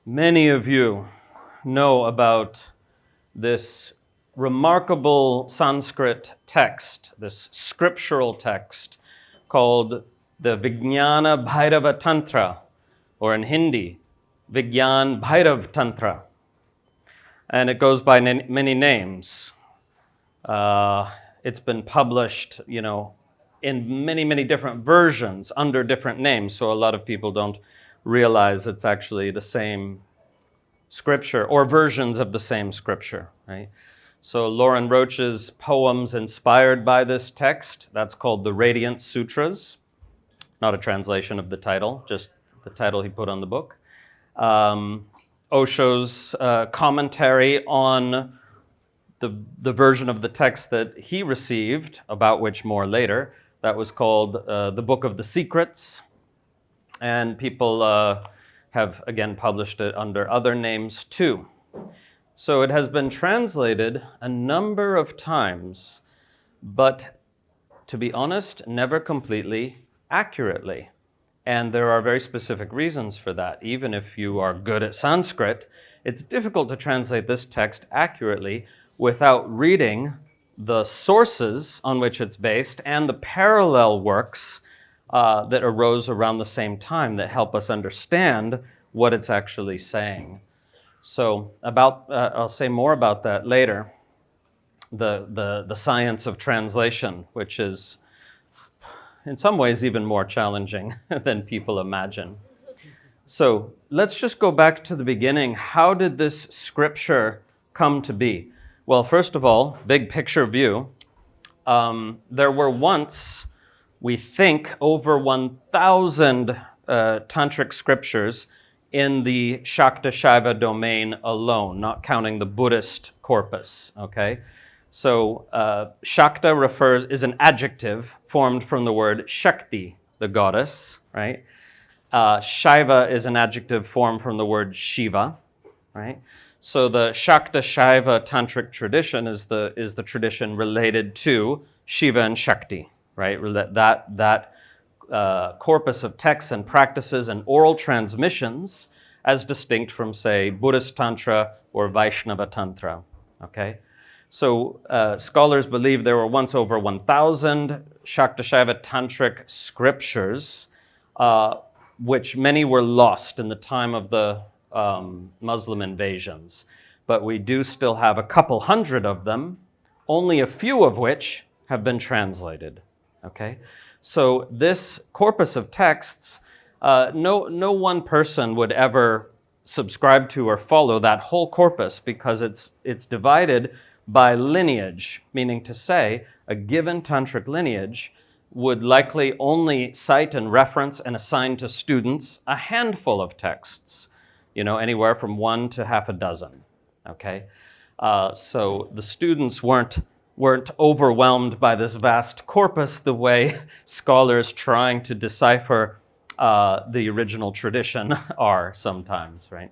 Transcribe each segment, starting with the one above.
Many of you know about this remarkable Sanskrit text, this scriptural text called the Vijñāna-bhairava-tantra, or in Hindi, Vijñāna-bhairava-tantra. And it goes by many names. It's been published, in many different versions under different names, so a lot of people don't realize it's actually the same scripture or versions of the same scripture, right? So Lauren Roach's poems inspired by this text, that's called the Radiant Sutras, not a translation of the title, just the title he put on the book. Osho's commentary on the version of the text that he received, about which more later, that was called the Book of the Secrets. And people have, again, published it under other names too. So it has been translated a number of times, but to be honest, never completely accurately. And there are very specific reasons for that. Even if you are good at Sanskrit, it's difficult to translate this text accurately without reading the sources on which it's based and the parallel works that arose around the same time that help us understand what it's actually saying. So I'll say more about that later, the science of translation, which is in some ways even more challenging than people imagine. So let's just go back to the beginning. How did this scripture come to be? Well, first of all, big picture view. There were once, we think, over 1,000 tantric scriptures in the Shakta-Shaiva domain alone, not counting the Buddhist corpus, okay? So Shakta is an adjective formed from the word Shakti, the goddess, right? Shaiva is an adjective formed from the word Shiva, right? So the Shakta-Shaiva tantric tradition is the tradition related to Shiva and Shakti, right? That corpus of texts and practices and oral transmissions as distinct from, say, Buddhist Tantra or Vaishnava Tantra, okay? So scholars believe there were once over 1,000 Shakta-Shaiva tantric scriptures, which many were lost in the time of the Muslim invasions. But we do still have a couple hundred of them, only a few of which have been translated, okay? So this corpus of texts, no one person would ever subscribe to or follow that whole corpus because it's divided by lineage, meaning to say a given tantric lineage would likely only cite and reference and assign to students a handful of texts, anywhere from 1 to half a dozen, okay? So the students weren't overwhelmed by this vast corpus the way scholars trying to decipher the original tradition are sometimes, right?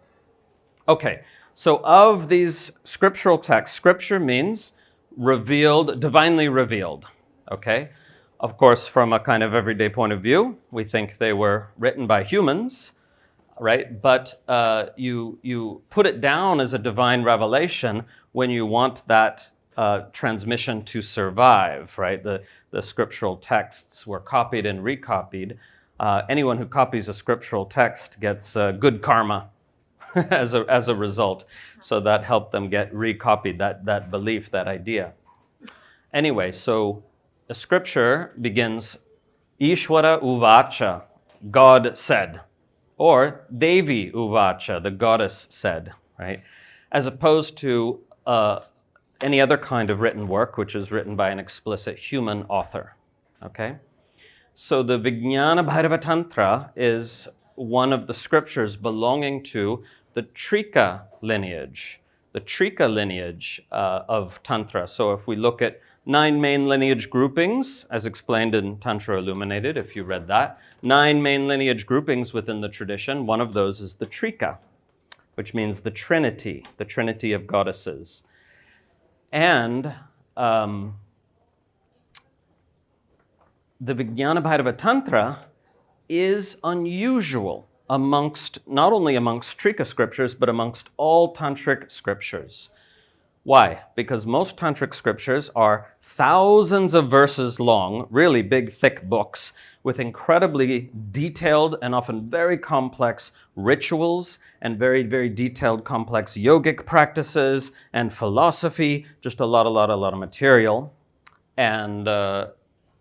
Okay, so of these scriptural texts, scripture means revealed, divinely revealed, okay? Of course, from a kind of everyday point of view, we think they were written by humans, right? But you put it down as a divine revelation when you want that transmission to survive, right? The scriptural texts were copied and recopied. Anyone who copies a scriptural text gets good karma as a result. So that helped them get recopied, that belief, that idea. Anyway, so the scripture begins, Ishvara uvacha, God said, or Devi uvacha, the goddess said, right? As opposed to any other kind of written work, which is written by an explicit human author, okay? So the Vijñāna-bhairava-tantra is one of the scriptures belonging to the Trika lineage, of Tantra. So if we look at 9 main lineage groupings, as explained in Tantra Illuminated, if you read that, 9 main lineage groupings within the tradition, one of those is the Trika, which means the Trinity of goddesses. And the Vijñāna-bhairava-tantra is unusual not only amongst Trika scriptures, but amongst all tantric scriptures. Why? Because most tantric scriptures are thousands of verses long, really big, thick books with incredibly detailed and often very complex rituals and very, very detailed, complex yogic practices and philosophy, just a lot of material. And the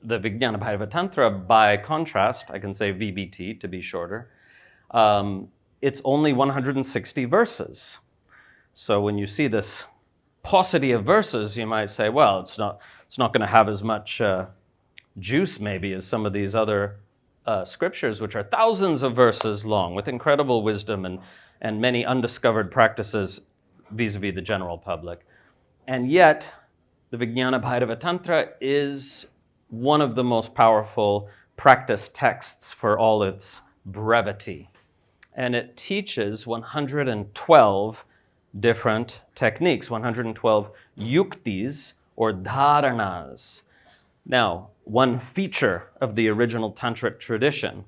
Vijñāna-bhairava-tantra, by contrast, I can say VBT to be shorter, it's only 160 verses. So when you see this paucity of verses, you might say, well, it's not going to have as much juice maybe as some of these other scriptures, which are thousands of verses long with incredible wisdom and many undiscovered practices vis-a-vis the general public. And yet, the Vijñāna-bhairava-tantra is one of the most powerful practice texts for all its brevity. And it teaches 112 different techniques, 112 yuktis or dharanas. Now, one feature of the original tantric tradition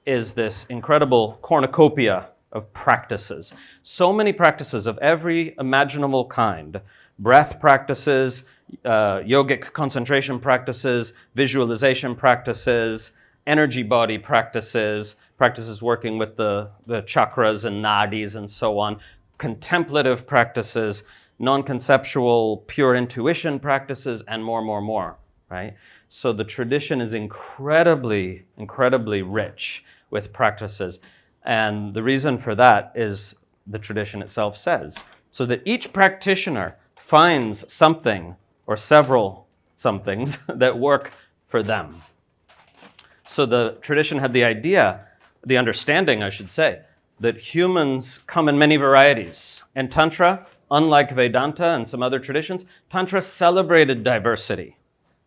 is this incredible cornucopia of practices. So many practices of every imaginable kind. Breath practices, yogic concentration practices, visualization practices, energy body practices, practices working with the chakras and nadis and so on, contemplative practices, non-conceptual pure intuition practices, and more, right? So the tradition is incredibly rich with practices. And the reason for that is the tradition itself says, so that each practitioner finds something or several somethings that work for them. So the tradition had the understanding, I should say, that humans come in many varieties. And Tantra, unlike Vedanta and some other traditions, Tantra celebrated diversity,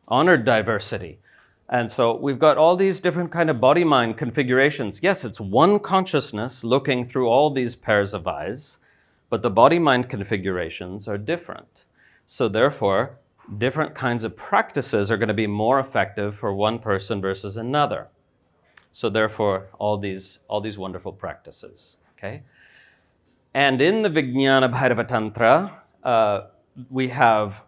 honored diversity. And so we've got all these different kind of body-mind configurations. Yes, it's one consciousness looking through all these pairs of eyes, but the body-mind configurations are different. So therefore, different kinds of practices are going to be more effective for one person versus another. So therefore, all these wonderful practices, okay? And in the Vijñāna-bhairava-tantra, we have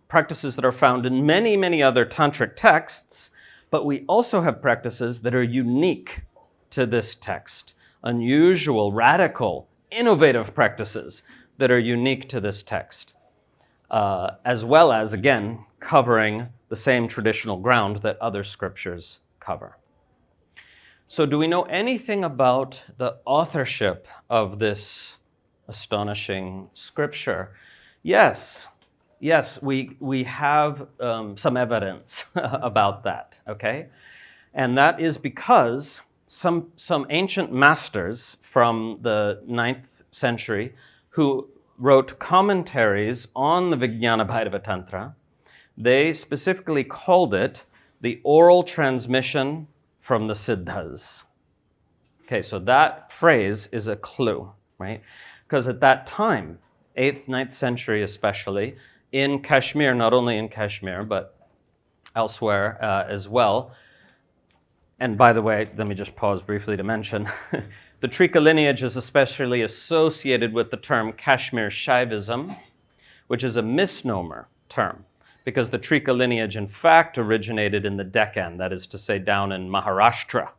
practices that are found in many other tantric texts, but we also have practices that are unique to this text. Unusual, radical, innovative practices that are unique to this text, as well as, again, covering the same traditional ground that other scriptures cover. So do we know anything about the authorship of this astonishing scripture? Yes, we have some evidence about that, okay? And that is because some ancient masters from the 9th century who wrote commentaries on the Vijñāna-bhairava-tantra, they specifically called it the oral transmission from the Siddhas. Okay, so that phrase is a clue, right? Because at that time, 8th, 9th century especially, in Kashmir, not only in Kashmir, but elsewhere as well, and by the way, let me just pause briefly to mention, the Trika lineage is especially associated with the term Kashmir Shaivism, which is a misnomer term, because the Trika lineage, in fact, originated in the Deccan, that is to say, down in Maharashtra.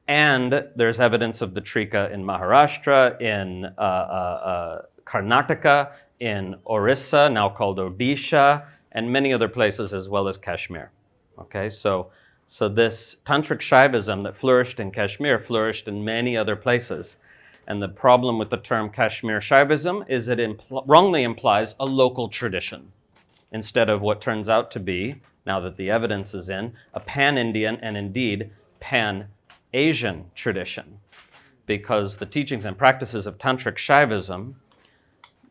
And there's evidence of the Trika in Maharashtra, in Karnataka, in Orissa, now called Odisha, and many other places as well as Kashmir. Okay, so this Tantric Shaivism that flourished in Kashmir flourished in many other places. And the problem with the term Kashmir Shaivism is it wrongly implies a local tradition, instead of what turns out to be, now that the evidence is in, a pan-Indian and indeed pan-Asian tradition. Because the teachings and practices of Tantric Shaivism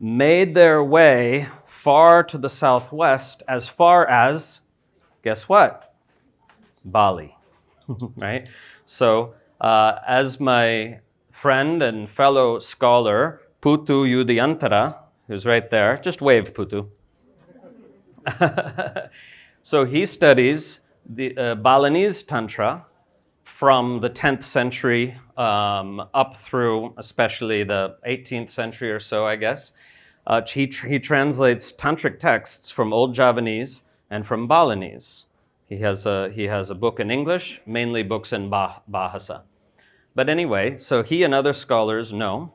made their way far to the southwest, as far as, guess what? Bali, right? So as my friend and fellow scholar, Putu Yudhiyantara, who's right there, just wave, Putu. So he studies the Balinese Tantra from the 10th century up through especially the 18th century or so, I guess. He translates tantric texts from Old Javanese and from Balinese. He has a book in English, mainly books in Bahasa. But anyway, so he and other scholars know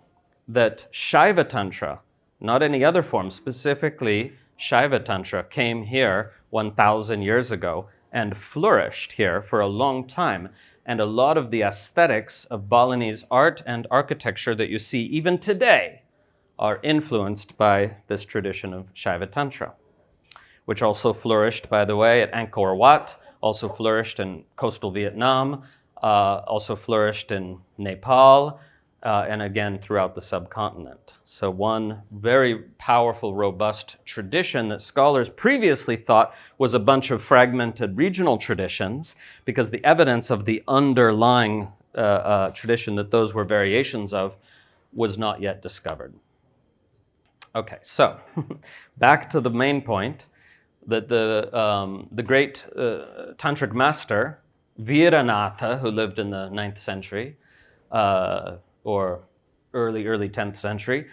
that Shaiva Tantra, not any other form, specifically Shaiva Tantra, came here 1,000 years ago and flourished here for a long time. And a lot of the aesthetics of Balinese art and architecture that you see even today are influenced by this tradition of Shaiva Tantra, which also flourished, by the way, at Angkor Wat, also flourished in coastal Vietnam, also flourished in Nepal, and again throughout the subcontinent. So one very powerful, robust tradition that scholars previously thought was a bunch of fragmented regional traditions, because the evidence of the underlying tradition that those were variations of was not yet discovered. Okay, so back to the main point, that the great tantric master, Vijñāna, who lived in the 9th century, or early 10th century,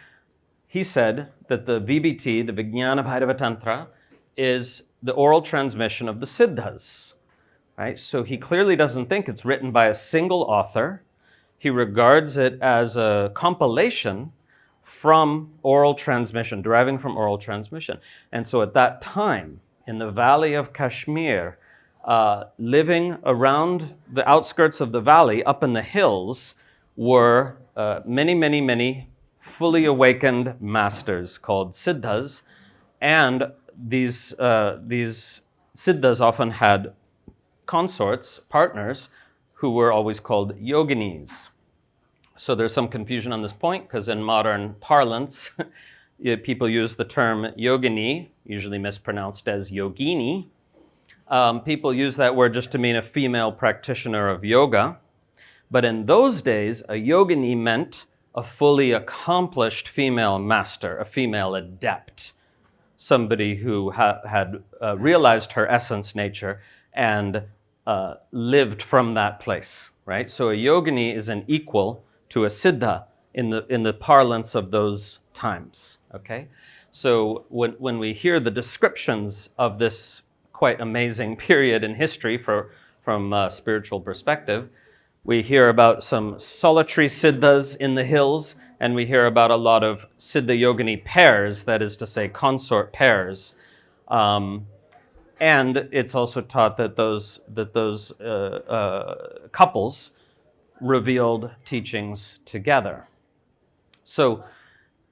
he said that the VBT, the Vijñāna-bhairava-tantra, is the oral transmission of the Siddhas, right? So he clearly doesn't think it's written by a single author. He regards it as a compilation from oral transmission, deriving from oral transmission. And so at that time, in the valley of Kashmir, living around the outskirts of the valley, up in the hills, were many fully awakened masters called Siddhas. And these Siddhas often had consorts, partners, who were always called yoginis. So there's some confusion on this point, because in modern parlance, people use the term yogini, usually mispronounced as yogini. People use that word just to mean a female practitioner of yoga. But in those days, a yogini meant a fully accomplished female master, a female adept, somebody who had realized her essence nature and lived from that place, right? So a yogini is an equal to a siddha in the parlance of those times, okay? So when we hear the descriptions of this quite amazing period in history from a spiritual perspective, we hear about some solitary siddhas in the hills, and we hear about a lot of siddha yogini pairs, that is to say consort pairs. And it's also taught that those couples revealed teachings together. So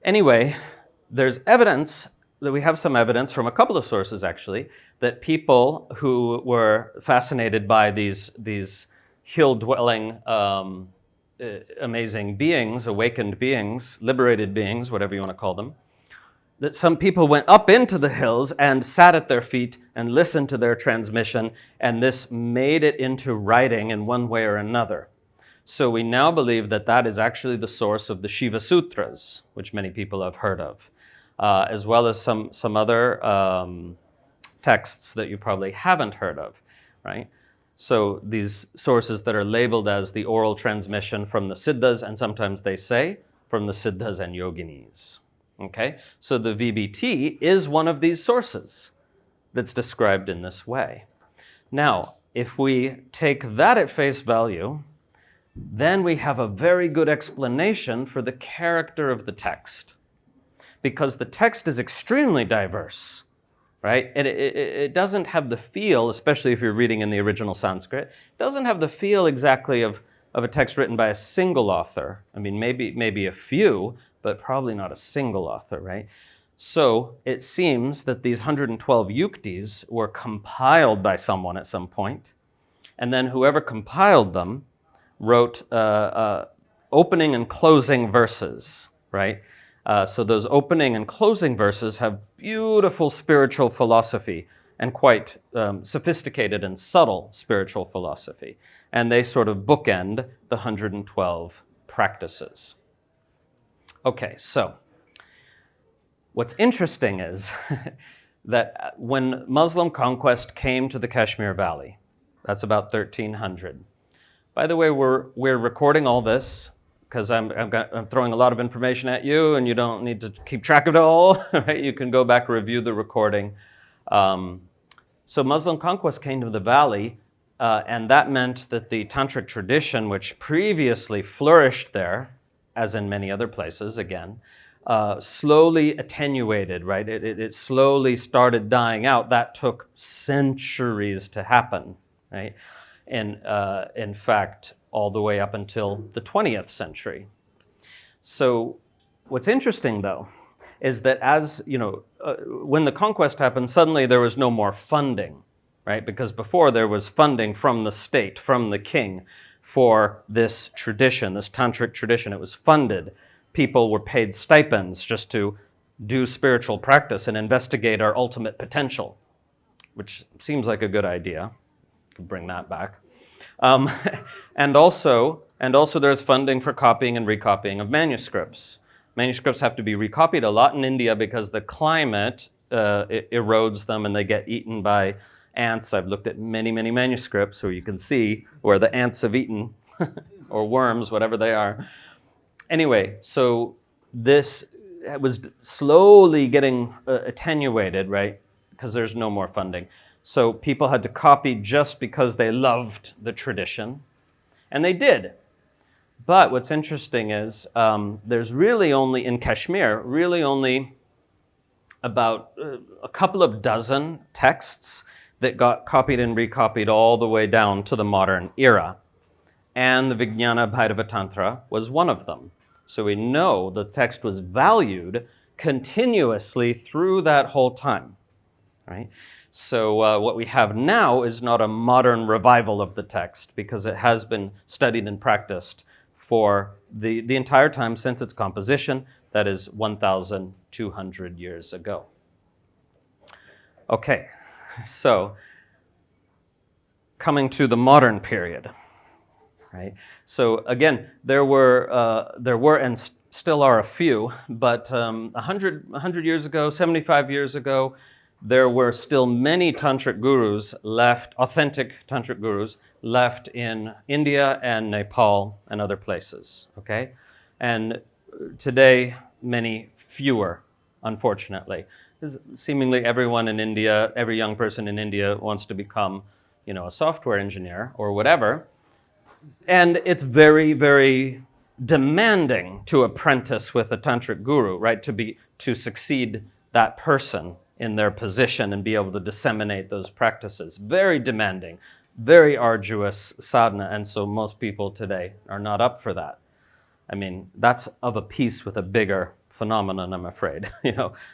anyway, there's evidence that we have some evidence from a couple of sources actually, that people who were fascinated by these hill-dwelling amazing beings, awakened beings, liberated beings, whatever you want to call them, that some people went up into the hills and sat at their feet and listened to their transmission, and this made it into writing in one way or another. So we now believe that that is actually the source of the Shiva Sutras, which many people have heard of, as well as some other texts that you probably haven't heard of, right? So these sources that are labeled as the oral transmission from the Siddhas, and sometimes they say from the Siddhas and Yoginis, okay? So the VBT is one of these sources that's described in this way. Now, if we take that at face value, then we have a very good explanation for the character of the text, because the text is extremely diverse, right? It doesn't have the feel, especially if you're reading in the original Sanskrit, it doesn't have the feel exactly of a text written by a single author. I mean, maybe a few, but probably not a single author, right? So it seems that these 112 yuktis were compiled by someone at some point, and then whoever compiled them wrote opening and closing verses, right? So those opening and closing verses have beautiful spiritual philosophy and quite sophisticated and subtle spiritual philosophy. And they sort of bookend the 112 practices. Okay, so what's interesting is that when Muslim conquest came to the Kashmir Valley, that's about 1300, By the way, we're recording all this because I'm throwing a lot of information at you, and you don't need to keep track of it all. Right? You can go back, review the recording. So Muslim conquest came to the valley, and that meant that the tantric tradition, which previously flourished there, as in many other places, again, slowly attenuated, right? It slowly started dying out. That took centuries to happen, right? And in fact, all the way up until the 20th century. So what's interesting, though, is that as, when the conquest happened, suddenly there was no more funding, right? Because before there was funding from the state, from the king, for this tradition, this tantric tradition. It was funded. People were paid stipends just to do spiritual practice and investigate our ultimate potential, which seems like a good idea. Could bring that back. And also there's funding for copying and recopying of manuscripts. Manuscripts have to be recopied a lot in India because the climate erodes them and they get eaten by ants. I've looked at many, many manuscripts where you can see where the ants have eaten, or worms, whatever they are. Anyway, so this was slowly getting attenuated, right? Because there's no more funding. So people had to copy just because they loved the tradition, and they did. But what's interesting is there's really only, in Kashmir, really only about a couple of dozen texts that got copied and recopied all the way down to the modern era. And the Vijñāna-bhairava-tantra was one of them. So we know the text was valued continuously through that whole time, right? So what we have now is not a modern revival of the text because it has been studied and practiced for the entire time since its composition, that is 1,200 years ago. Okay, so coming to the modern period, right? So again, there were and still are a few, but 100 years ago, 75 years ago, there were still many tantric gurus left, authentic tantric gurus left in India and Nepal and other places, okay? And today, many fewer, unfortunately. Seemingly everyone in India, every young person in India wants to become, a software engineer or whatever. And it's very, very demanding to apprentice with a tantric guru, right? To succeed that person in their position and be able to disseminate those practices. Very demanding, very arduous sadhana, and so most people today are not up for that. I mean, that's of a piece with a bigger phenomenon, I'm afraid.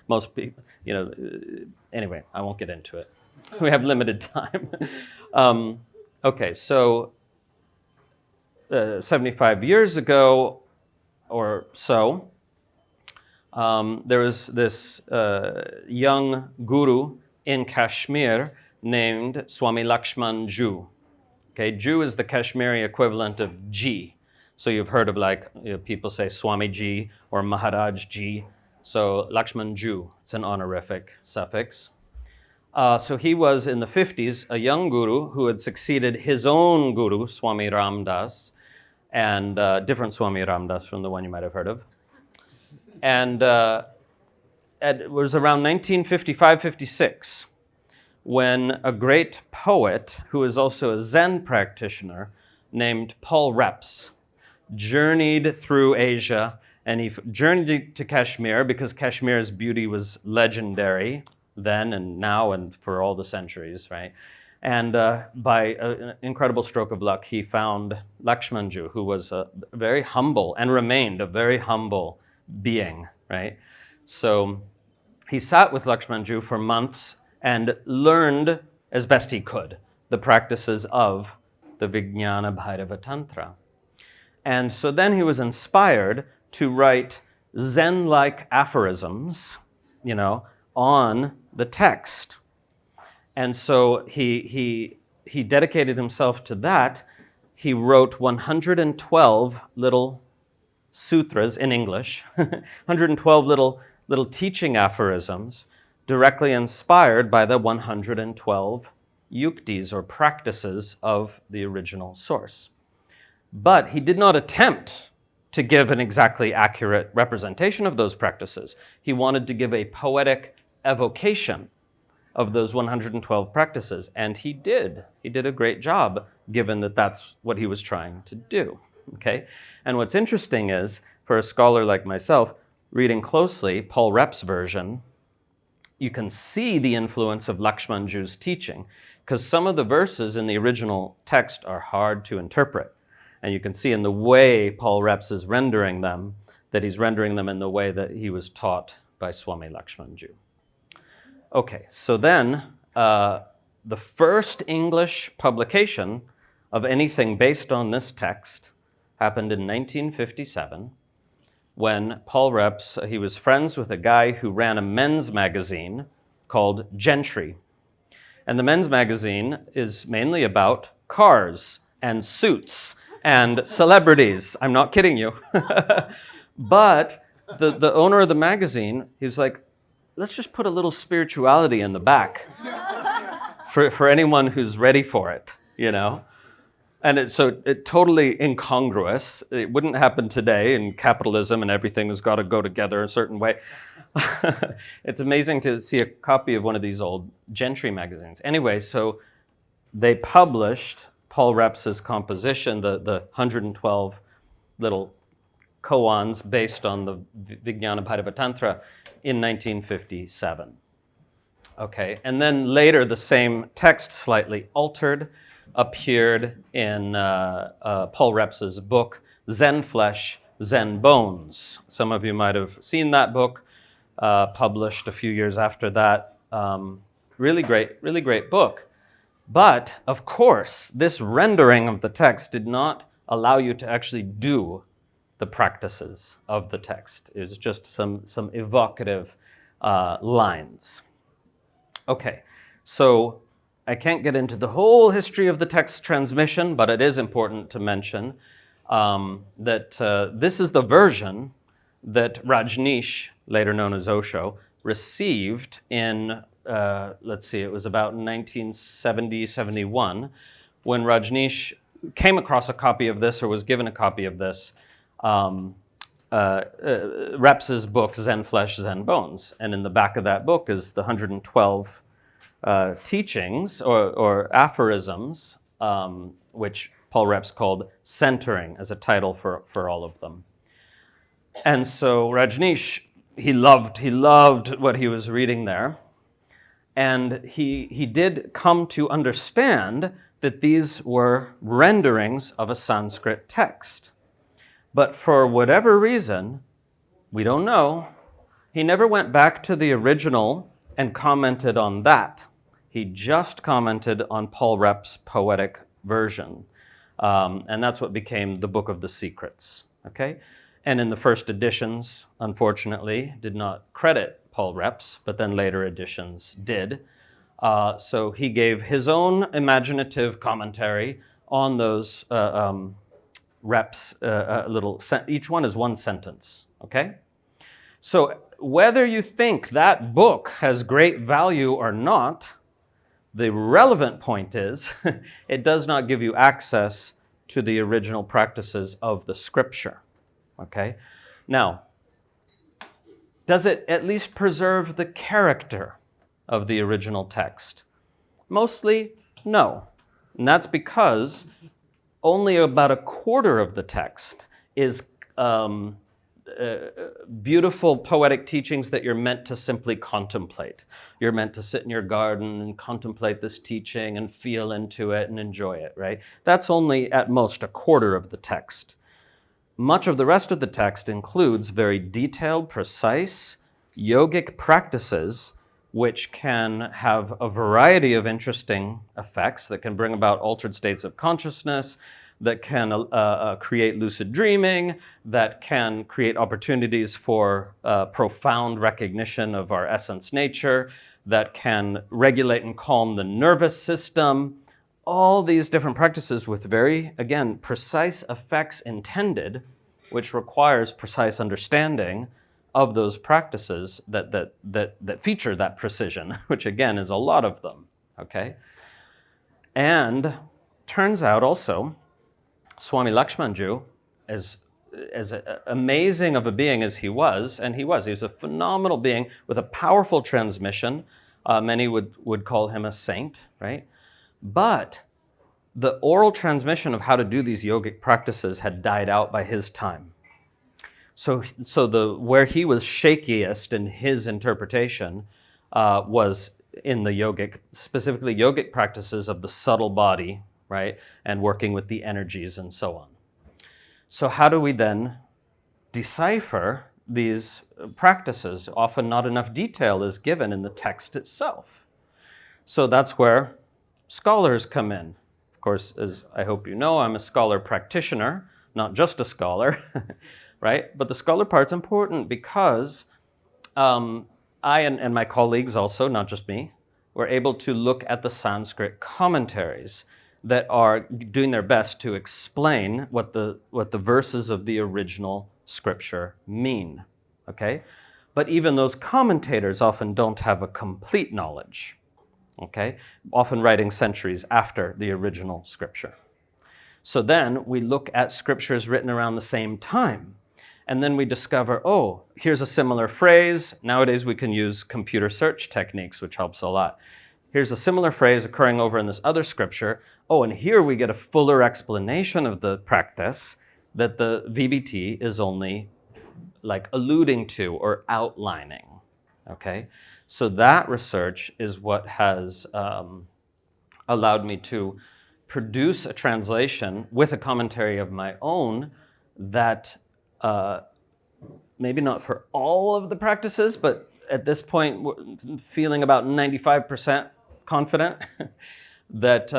Most people, anyway, I won't get into it. We have limited time. Okay, so 75 years ago or so, there was this young guru in Kashmir named Swami Lakshman Ju. Okay, Ju is the Kashmiri equivalent of Ji. So you've heard of people say Swami Ji or Maharaj Ji. So Lakshman Ju, it's an honorific suffix. So he was in the 50s a young guru who had succeeded his own guru, Swami Ramdas, and different Swami Ramdas from the one you might have heard of. And it was around 1955-56 when a great poet, who is also a Zen practitioner, named Paul Reps, journeyed through Asia, and he journeyed to Kashmir because Kashmir's beauty was legendary then and now and for all the centuries, right? And by an incredible stroke of luck, he found Lakshmanju, who was very humble and remained a very humble being, right? So he sat with Lakshmanju for months and learned as best he could the practices of the Vijñāna-bhairava-tantra. And so then he was inspired to write Zen-like aphorisms, on the text. And so he dedicated himself to that. He wrote 112 little sutras in English, 112 little teaching aphorisms directly inspired by the 112 yuktis or practices of the original source. But he did not attempt to give an exactly accurate representation of those practices. He wanted to give a poetic evocation of those 112 practices, and he did. He did a great job, given that that's what he was trying to do, okay? And what's interesting is, for a scholar like myself, reading closely Paul Rep's version, you can see the influence of Lakshmanju's teaching, because some of the verses in the original text are hard to interpret. And you can see in the way Paul Reps is rendering them, that he's rendering them in the way that he was taught by Swami Lakshmanju. Okay, so then the first English publication of anything based on this text happened in 1957 when Paul Reps, he was friends with a guy who ran a men's magazine called Gentry. And the men's magazine is mainly about cars and suits and celebrities. I'm not kidding you. But the owner of the magazine, he was like, let's just put a little spirituality in the back for anyone who's ready for it, you know? And it's totally incongruous. It wouldn't happen today in capitalism and everything has got to go together a certain way. It's amazing to see a copy of one of these old Gentry magazines. Anyway, so they published Paul Reps's composition, the 112 little koans based on the Vijñāna-bhairava-tantra in 1957. Okay, and then later the same text, slightly altered, appeared in Paul Reps's book, Zen Flesh, Zen Bones. Some of you might have seen that book, published a few years after that. Really great book. But, of course, this rendering of the text did not allow you to actually do the practices of the text. It was just some evocative lines. Okay, so I can't get into the whole history of the text transmission, but it is important to mention that this is the version that Rajneesh, later known as Osho, received in, it was about 1970-71, when Rajneesh came across a copy of this or was given a copy of this, Reps's book, Zen Flesh, Zen Bones. And in the back of that book is the 112 teachings or aphorisms, which Paul Reps called centering as a title for all of them. And so Rajneesh, he loved what he was reading there. And he did come to understand that these were renderings of a Sanskrit text. But for whatever reason, we don't know, he never went back to the original and commented on that. He just commented on Paul Rep's poetic version. And that's what became the Book of the Secrets. Okay? And in the first editions, unfortunately, did not credit Paul Reps, but then later editions did. So he gave his own imaginative commentary on those Reps, each one is one sentence, okay? So whether you think that book has great value or not, the relevant point is it does not give you access to the original practices of the scripture, okay? Now, does it at least preserve the character of the original text? Mostly, no. And that's because only about a quarter of the text is beautiful poetic teachings that you're meant to simply contemplate. You're meant to sit in your garden and contemplate this teaching and feel into it and enjoy it, right? That's only at most a quarter of the text. Much of the rest of the text includes very detailed, precise yogic practices which can have a variety of interesting effects that can bring about altered states of consciousness, that can create lucid dreaming, that can create opportunities for profound recognition of our essence nature, that can regulate and calm the nervous system. All these different practices with very, again, precise effects intended, which requires precise understanding of those practices that feature that precision, which again is a lot of them, okay? And turns out also Swami Lakshmanju, as amazing of a being as he was, and he was a phenomenal being with a powerful transmission. Many would call him a saint, right? But the oral transmission of how to do these yogic practices had died out by his time. So where he was shakiest in his interpretation was in the yogic, specifically yogic practices of the subtle body, right? And working with the energies and so on. So how do we then decipher these practices? Often not enough detail is given in the text itself. So that's where scholars come in. Of course, as I hope you know, I'm a scholar practitioner, not just a scholar, right? But the scholar part's important because I and my colleagues also, not just me, were able to look at the Sanskrit commentaries that are doing their best to explain what the verses of the original scripture mean, okay? But even those commentators often don't have a complete knowledge, okay? Often writing centuries after the original scripture. So then we look at scriptures written around the same time, and then we discover, oh, here's a similar phrase. Nowadays we can use computer search techniques, which helps a lot. Here's a similar phrase occurring over in this other scripture. Oh, and here we get a fuller explanation of the practice that the VBT is only like alluding to or outlining, okay? So that research is what has allowed me to produce a translation with a commentary of my own that maybe not for all of the practices, but at this point feeling about 95% confident that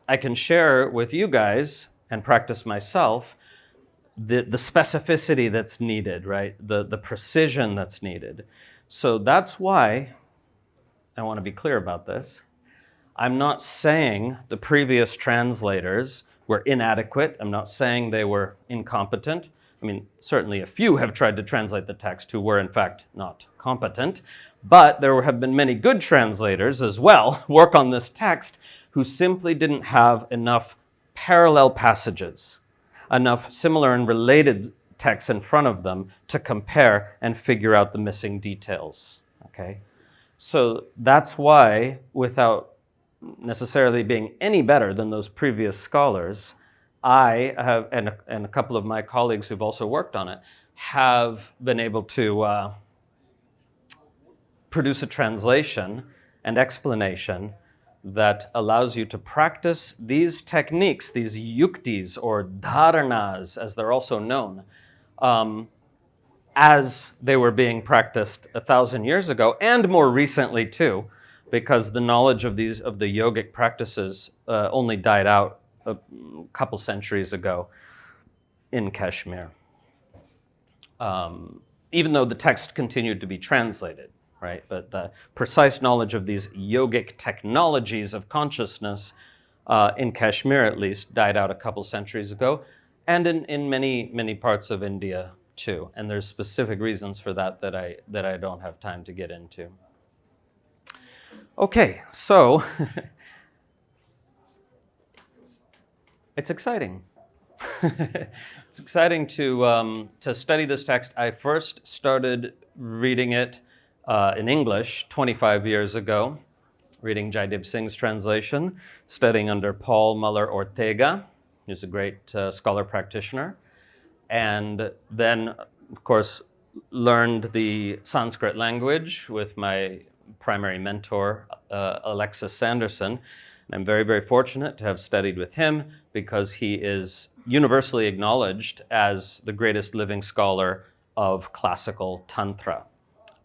I can share with you guys and practice myself the specificity that's needed, right? The precision that's needed. So that's why I want to be clear about this. I'm not saying the previous translators were inadequate. I'm not saying they were incompetent. I mean, certainly a few have tried to translate the text who were in fact not competent, but there have been many good translators as well work on this text who simply didn't have enough parallel passages, enough similar and related texts in front of them to compare and figure out the missing details, okay? So that's why, without necessarily being any better than those previous scholars, I have, and a couple of my colleagues who've also worked on it, have been able to produce a translation and explanation that allows you to practice these techniques, these yuktis or dharanas, as they're also known, as they were being practiced 1,000 years ago, and more recently too, because the knowledge of the yogic practices only died out a couple centuries ago in Kashmir, even though the text continued to be translated, right? But the precise knowledge of these yogic technologies of consciousness in Kashmir, at least, died out a couple centuries ago, and in many parts of India too. And there's specific reasons for that that I don't have time to get into. Okay, so it's exciting. It's exciting to study this text. I first started reading it in English 25 years ago, reading Jaideep Singh's translation, studying under Paul Muller Ortega, who's a great scholar practitioner, and then, of course, learned the Sanskrit language with my primary mentor, Alexis Sanderson. And I'm very, very fortunate to have studied with him because he is universally acknowledged as the greatest living scholar of classical Tantra.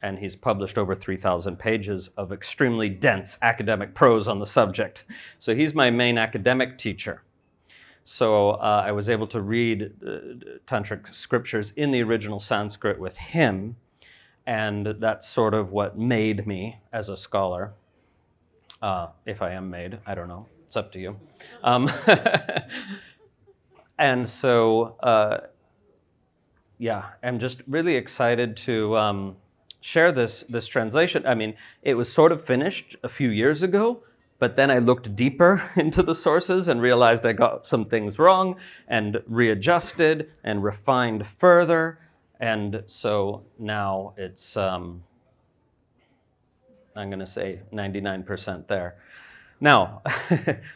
And he's published over 3,000 pages of extremely dense academic prose on the subject. So he's my main academic teacher. So I was able to read Tantric scriptures in the original Sanskrit with him, and that's sort of what made me as a scholar. If I am made, I don't know. It's up to you. And so, yeah, I'm just really excited to share this translation. I mean, it was sort of finished a few years ago, But then I looked deeper into the sources and realized I got some things wrong and readjusted and refined further. And so now it's, I'm going to say 99% there. Now,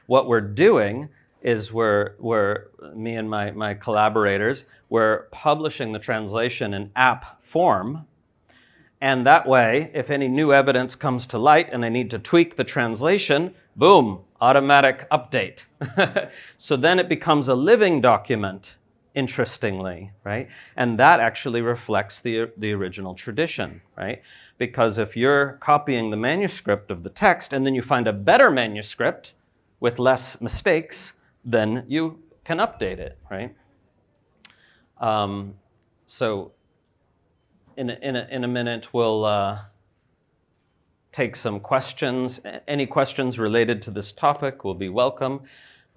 what we're doing is me and my collaborators, we're publishing the translation in app form. And that way, if any new evidence comes to light and I need to tweak the translation, boom, automatic update. So then it becomes a living document, interestingly, right? And that actually reflects the original tradition, right? Because if you're copying the manuscript of the text and then you find a better manuscript with less mistakes, then you can update it, right? So in a minute, we'll take some questions. Any questions related to this topic will be welcome.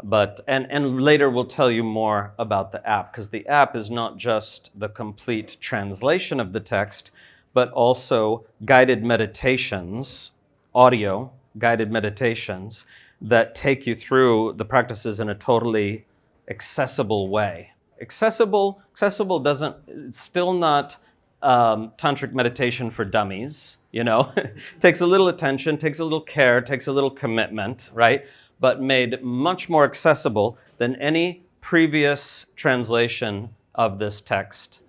But and later we'll tell you more about the app, because the app is not just the complete translation of the text, but also guided meditations, audio guided meditations that take you through the practices in a totally accessible way. Accessible doesn't, it's still not tantric meditation for dummies, you know. Takes a little attention, takes a little care, takes a little commitment, right? But made much more accessible than any previous translation of this text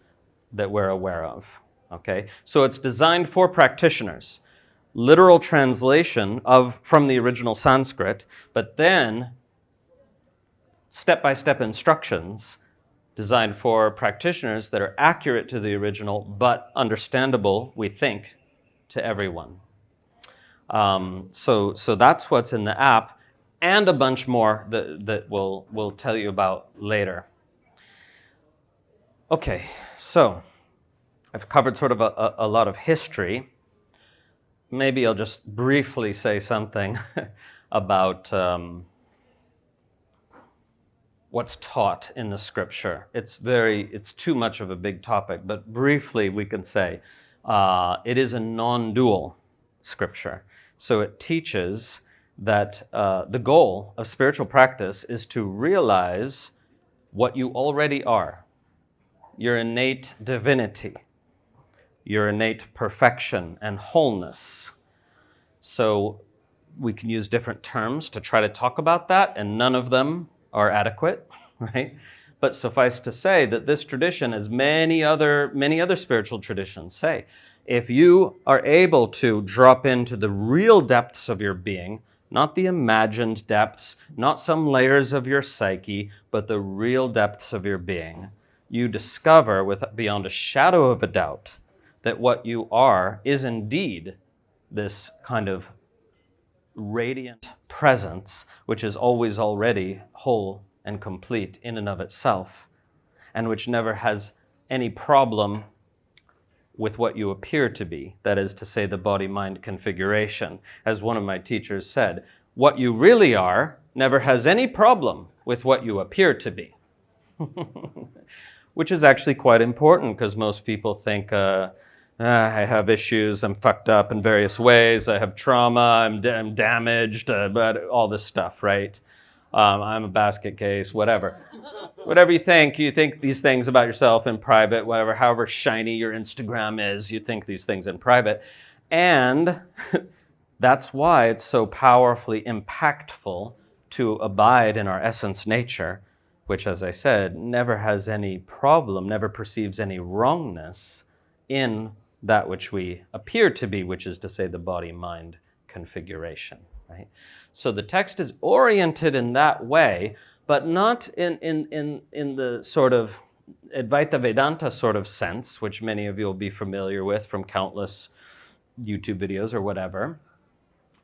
that we're aware of, okay? So it's designed for practitioners. Literal translation from the original Sanskrit, but then step-by-step instructions designed for practitioners that are accurate to the original, but understandable, we think, to everyone. So that's what's in the app, and a bunch more that we'll tell you about later. Okay, so I've covered sort of a lot of history. Maybe I'll just briefly say something about what's taught in the scripture. It's too much of a big topic, but briefly we can say it is a non-dual scripture. So it teaches that the goal of spiritual practice is to realize what you already are, your innate divinity, your innate perfection and wholeness. So we can use different terms to try to talk about that, and none of them are adequate, right? But suffice to say that this tradition, as many other spiritual traditions say, if you are able to drop into the real depths of your being, not the imagined depths, not some layers of your psyche, but the real depths of your being, you discover beyond a shadow of a doubt that what you are is indeed this kind of radiant presence, which is always already whole and complete in and of itself, and which never has any problem with what you appear to be, that is to say, the body-mind configuration. As one of my teachers said, what you really are never has any problem with what you appear to be. Which is actually quite important, because most people think, I have issues, I'm fucked up in various ways, I have trauma, I'm damaged, but all this stuff, right? I'm a basket case, whatever. Whatever you think these things about yourself in private, whatever, however shiny your Instagram is, you think these things in private. And that's why it's so powerfully impactful to abide in our essence nature, which, as I said, never has any problem, never perceives any wrongness in that which we appear to be, which is to say the body-mind configuration, right? So the text is oriented in that way, but not in the sort of Advaita Vedanta sort of sense, which many of you will be familiar with from countless YouTube videos or whatever,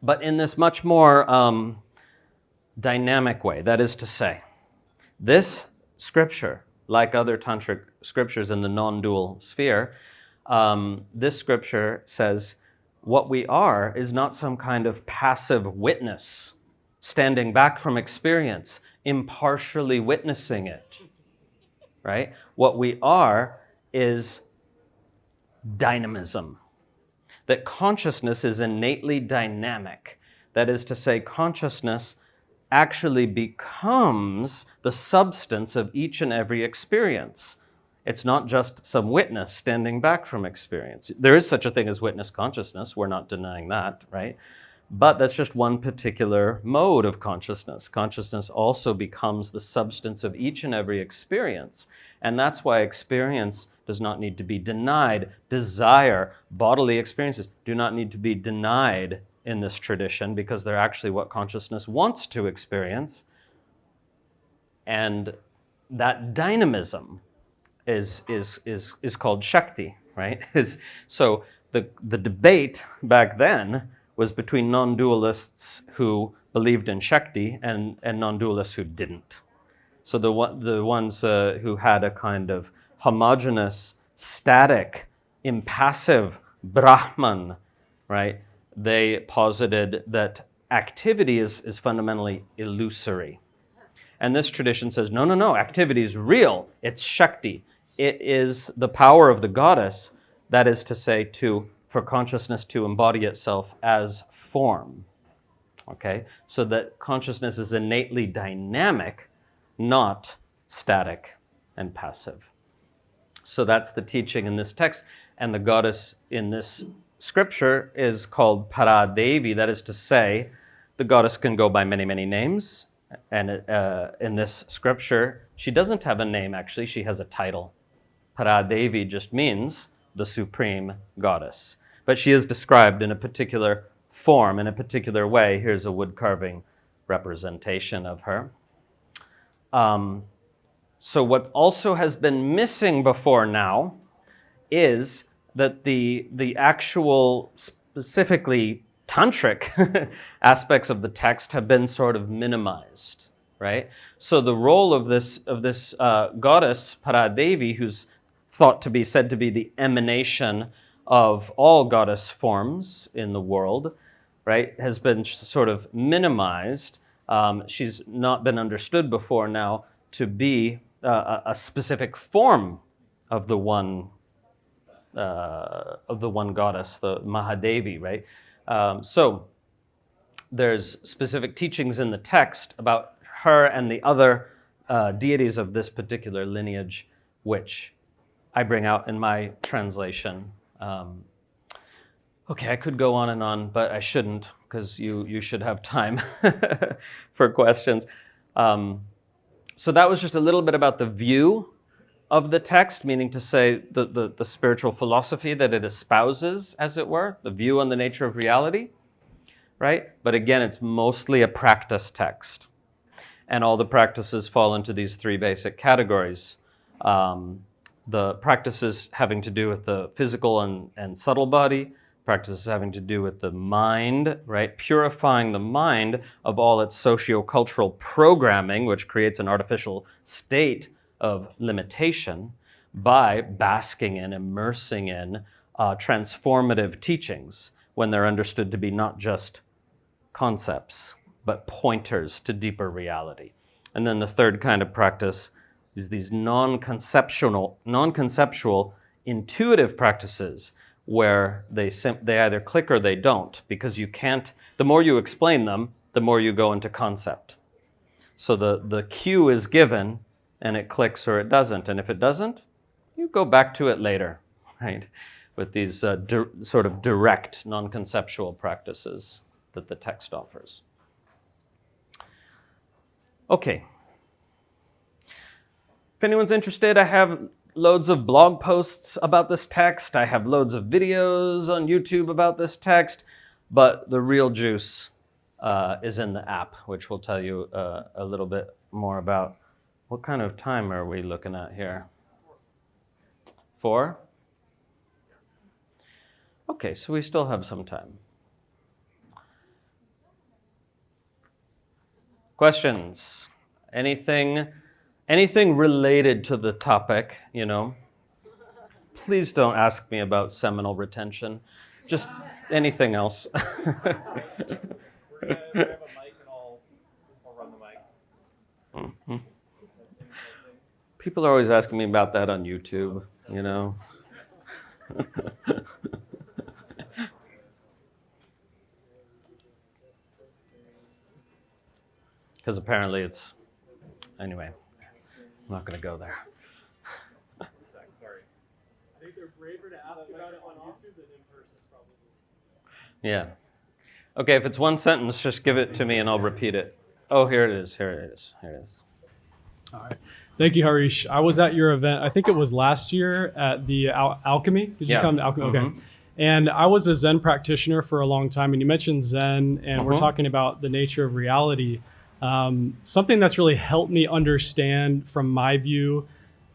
but in this much more dynamic way. That is to say, this scripture, like other tantric scriptures in the non-dual sphere, this scripture says what we are is not some kind of passive witness standing back from experience, impartially witnessing it, right? What we are is dynamism, that consciousness is innately dynamic, That is to say, consciousness actually becomes the substance of each and every experience. It's not just some witness standing back from experience. There is such a thing as witness consciousness. We're not denying that, right? But that's just one particular mode of consciousness. Consciousness also becomes the substance of each and every experience. And that's why experience does not need to be denied. Desire, bodily experiences do not need to be denied in this tradition because they're actually what consciousness wants to experience. And that dynamism is called Shakti, right? So the debate back then was between non-dualists who believed in Shakti and non-dualists who didn't. So the ones who had a kind of homogeneous, static, impassive Brahman, right? They posited that activity is fundamentally illusory. And this tradition says, no, activity is real. It's Shakti. It is the power of the goddess, that is to say, for consciousness to embody itself as form. Okay? So that consciousness is innately dynamic, not static and passive. So that's the teaching in this text. And the goddess in this scripture is called Paradevi. That is to say, the goddess can go by many, many names. And in this scripture, she doesn't have a name, actually. She has a title. Paradevi just means the supreme goddess. But she is described in a particular form, in a particular way. Here's a wood carving representation of her. So what also has been missing before now is that the actual, specifically tantric aspects of the text have been sort of minimized, right? So the role of this goddess, Paradevi, who's said to be the emanation of all goddess forms in the world, right, has been sort of minimized. She's not been understood before now to be a specific form of the one goddess, the Mahadevi, right? So there's specific teachings in the text about her and the other deities of this particular lineage, which I bring out in my translation. Okay, I could go on and on, but I shouldn't, because you should have time for questions. So that was just a little bit about the view of the text, meaning to say the spiritual philosophy that it espouses, as it were, the view on the nature of reality, right? But again, it's mostly a practice text. And all the practices fall into these three basic categories. The practices having to do with the physical and subtle body, practices having to do with the mind, right? Purifying the mind of all its socio-cultural programming, which creates an artificial state of limitation by basking in, immersing in transformative teachings when they're understood to be not just concepts, but pointers to deeper reality. And then the third kind of practice is these non-conceptual, intuitive practices where they either click or they don't, because you can't, the more you explain them, the more you go into concept. So the cue is given, and it clicks or it doesn't. And if it doesn't, you go back to it later, right? With these sort of direct, non-conceptual practices that the text offers. Okay. If anyone's interested, I have loads of blog posts about this text. I have loads of videos on YouTube about this text, but the real juice is in the app, which will tell you a little bit more about. What kind of time are we looking at here? 4? Okay, so we still have some time. Questions? Anything related to the topic, Please don't ask me about seminal retention. Just anything else. We're gonna have a mic and I'll run the mic. Mm-hmm. People are always asking me about that on YouTube, because apparently it's, anyway, I'm not going to go there. Sorry. I think they're braver to ask about it on YouTube than in person, probably. Yeah. Okay, if it's one sentence, just give it to me and I'll repeat it. Oh, here it is. Here it is. Here it is. All right. Thank you, Harish. I was at your event, I think it was last year at the Alchemy. Did you come to Alchemy? Okay. And I was a Zen practitioner for a long time, and you mentioned Zen, and we're talking about the nature of reality. Something that's really helped me understand, from my view,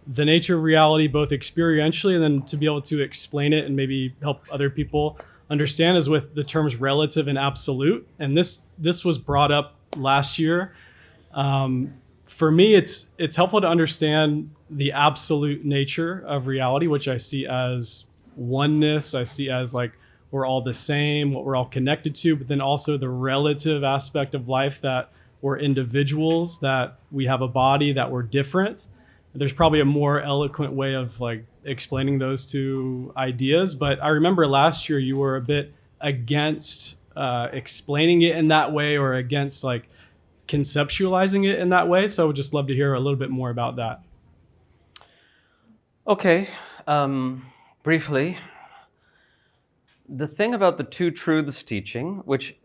the nature of reality, both experientially and then to be able to explain it and maybe help other people understand, is with the terms relative and absolute. And this was brought up last year. For me, it's helpful to understand the absolute nature of reality, which I see as oneness. I see as like we're all the same, what we're all connected to, but then also the relative aspect of life, that we're individuals, that we have a body, that we're different. There's probably a more eloquent way of like explaining those two ideas, but I remember last year you were a bit against explaining it in that way, or against like conceptualizing it in that way. So I would just love to hear a little bit more about that. Okay. Briefly, the thing about the two truths teaching, which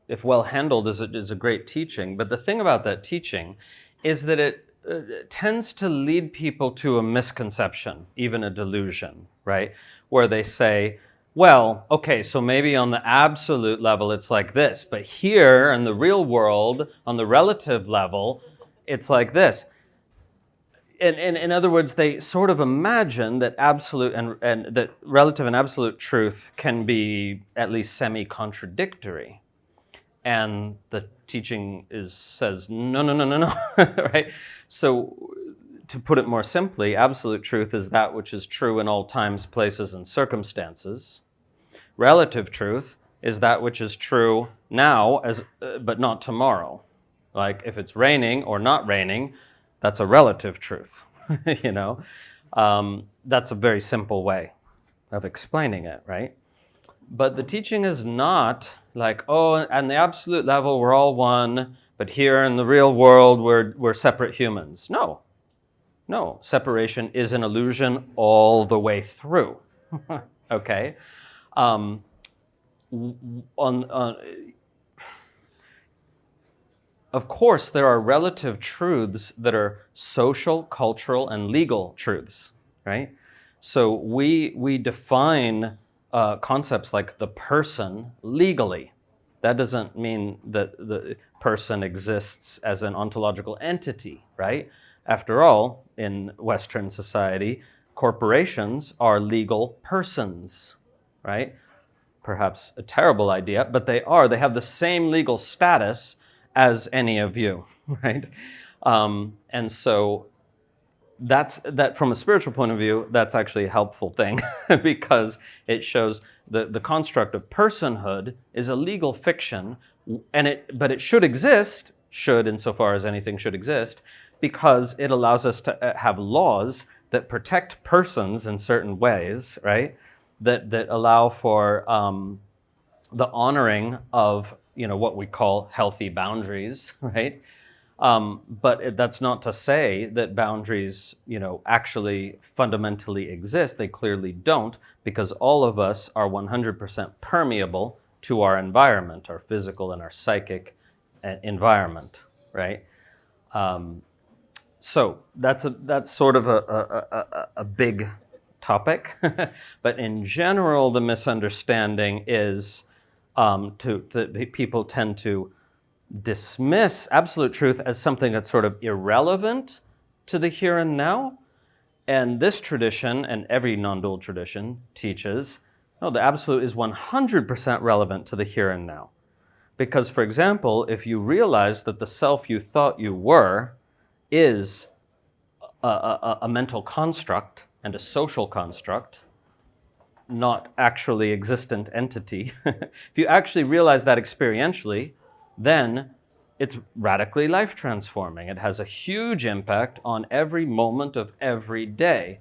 if well handled, is a great teaching. But the thing about that teaching is that it tends to lead people to a misconception, even a delusion, right? Where they say, well, okay, so maybe on the absolute level it's like this, but here in the real world, on the relative level, it's like this. In other words, they sort of imagine that absolute and that relative and absolute truth can be at least semi-contradictory. And the teaching says, no, right? So to put it more simply, absolute truth is that which is true in all times, places, and circumstances. Relative truth is that which is true now, but not tomorrow. Like if it's raining or not raining, that's a relative truth, That's a very simple way of explaining it, right? But the teaching is not like, oh, on the absolute level, we're all one, but here in the real world, we're separate humans. No, separation is an illusion all the way through, okay? Of course, there are relative truths that are social, cultural, and legal truths, right? So we define concepts like the person legally. That doesn't mean that the person exists as an ontological entity, right? After all, in Western society, corporations are legal persons, right? Perhaps a terrible idea, but they are. They have the same legal status as any of you, right? And so that from a spiritual point of view, that's actually a helpful thing because it shows the construct of personhood is a legal fiction, but it should exist, insofar as anything should exist, because it allows us to have laws that protect persons in certain ways, right? That allow for the honoring of what we call healthy boundaries, right? But that's not to say that boundaries, actually fundamentally exist. They clearly don't, because all of us are 100% permeable to our environment, our physical and our psychic environment, right? So that's sort of a big topic, but in general, the misunderstanding is that people tend to dismiss absolute truth as something that's sort of irrelevant to the here and now. And this tradition, and every non-dual tradition, teaches, no, the absolute is 100% relevant to the here and now. Because, for example, if you realize that the self you thought you were is a mental construct and a social construct, not actually existent entity, if you actually realize that experientially, then it's radically life transforming. It has a huge impact on every moment of every day.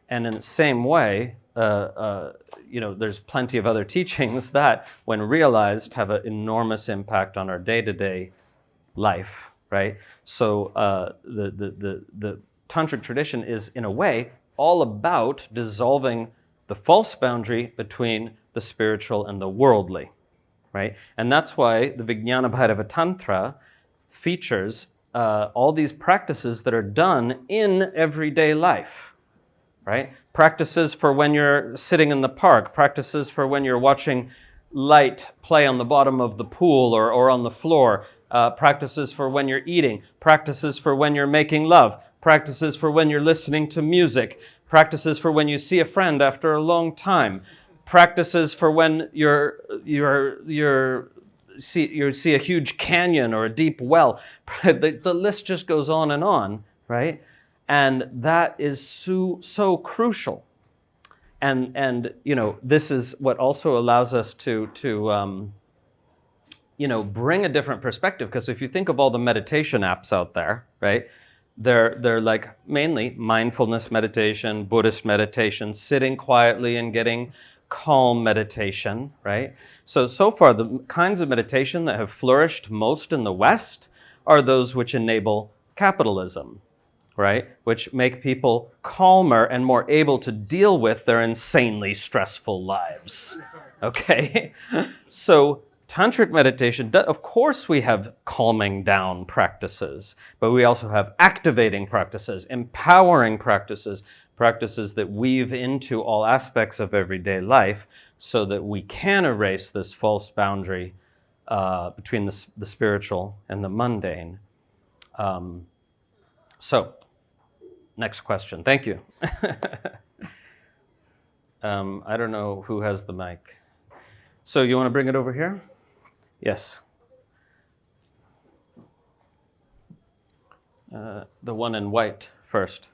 And in the same way, there's plenty of other teachings that, when realized, have an enormous impact on our day-to-day life, right? So the tantric tradition is, in a way, all about dissolving the false boundary between the spiritual and the worldly, right? And that's why the Vijñāna-bhairava-tantra features all these practices that are done in everyday life, right? Practices for when you're sitting in the park, practices for when you're watching light play on the bottom of the pool or on the floor, practices for when you're eating, practices for when you're making love, practices for when you're listening to music, practices for when you see a friend after a long time, practices for when you see a huge canyon or a deep well. The list just goes on, right? And that is so crucial. And this is what also allows us to bring a different perspective. Because if you think of all the meditation apps out there, right? They're like mainly mindfulness meditation, Buddhist meditation, sitting quietly and getting calm meditation, right? So far, the kinds of meditation that have flourished most in the West are those which enable capitalism, right? Which make people calmer and more able to deal with their insanely stressful lives, okay? So tantric meditation, of course we have calming down practices, but we also have activating practices, empowering practices, practices that weave into all aspects of everyday life so that we can erase this false boundary between the spiritual and the mundane. So, next question. Thank you. I don't know who has the mic. So you want to bring it over here? Yes. The one in white first.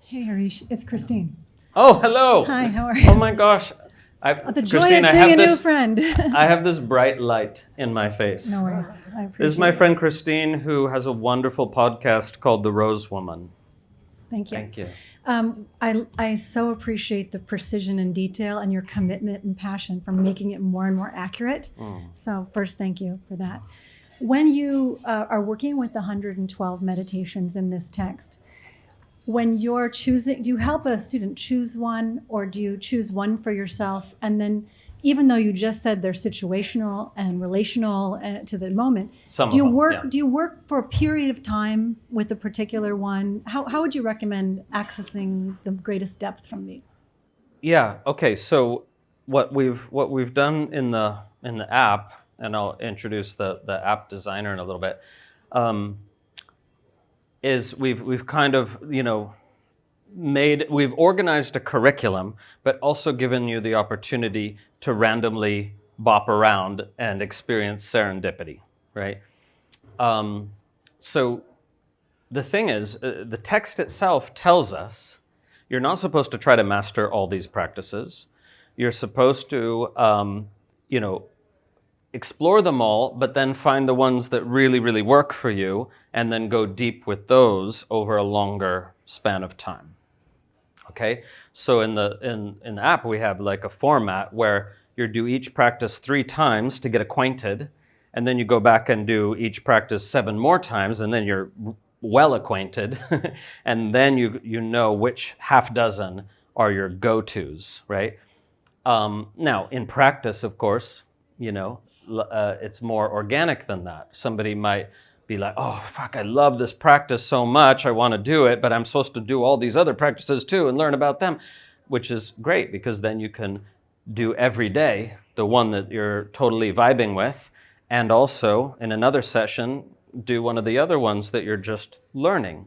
Hey, Harish, it's Christine. Oh, hello. Hi, how are you? Oh my gosh. The joy of seeing a new friend. I have this bright light in my face. No worries. I appreciate This is my it. friend Christine, who has a wonderful podcast called The Rose Woman. Thank you. Thank you. I so appreciate the precision and detail and your commitment and passion for making it more and more accurate. So first, thank you for that. When you are working with the 112 meditations in this text, when you're choosing, do you help a student choose one, or do you choose one for yourself? And then, even though you just said they're situational and relational to the moment, do you work for a period of time with a particular one? How would you recommend accessing the greatest depth from these? Yeah. Okay. So what we've done in the app, and I'll introduce the app designer in a little bit. Is we've kind of, we've organized a curriculum, but also given you the opportunity to randomly bop around and experience serendipity, right? So the thing is, the text itself tells us you're not supposed to try to master all these practices. You're supposed to, explore them all, but then find the ones that really, really work for you, and then go deep with those over a longer span of time. Okay? So in the app, we have like a format where you do each practice 3 times to get acquainted, and then you go back and do each practice 7 more times, and then you're well acquainted, and then you know which half dozen are your go-tos, right? Now, in practice, of course, it's more organic than that. Somebody might be like, oh, fuck, I love this practice so much, I want to do it, but I'm supposed to do all these other practices too and learn about them, which is great, because then you can do every day the one that you're totally vibing with, and also in another session, do one of the other ones that you're just learning.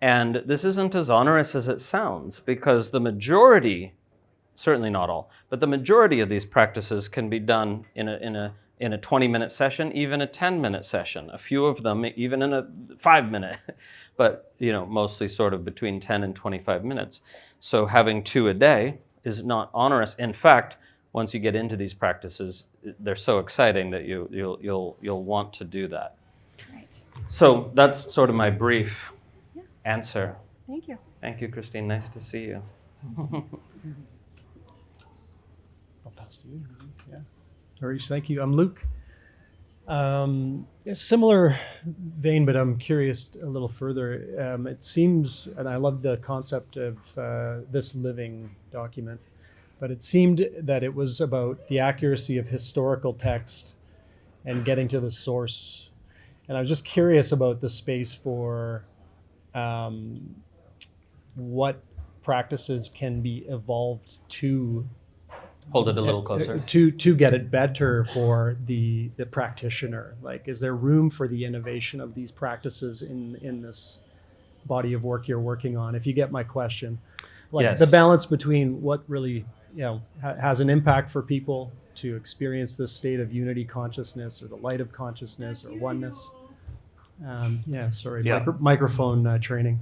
And this isn't as onerous as it sounds, because the majority, certainly not all, but the majority of these practices can be done in a 20-minute session, even a 10-minute session. A few of them even in a 5-minute, but mostly sort of between 10 and 25 minutes. So having 2 a day is not onerous. In fact, once you get into these practices, they're so exciting that you'll want to do that. Right. So that's sort of my brief answer. Thank you. Thank you, Christine. Nice to see you. I'll pass to you. Yeah. Harish, thank you. I'm Luke. A similar vein, but I'm curious a little further. It seems, and I love the concept of this living document, but it seemed that it was about the accuracy of historical text and getting to the source. And I was just curious about the space for what practices can be evolved to Hold it a little closer. to get it better for the practitioner. Like, is there room for the innovation of these practices in this body of work you're working on? If you get my question, like Yes. the balance between what really has an impact for people to experience this state of unity consciousness or the light of consciousness or oneness. Microphone training.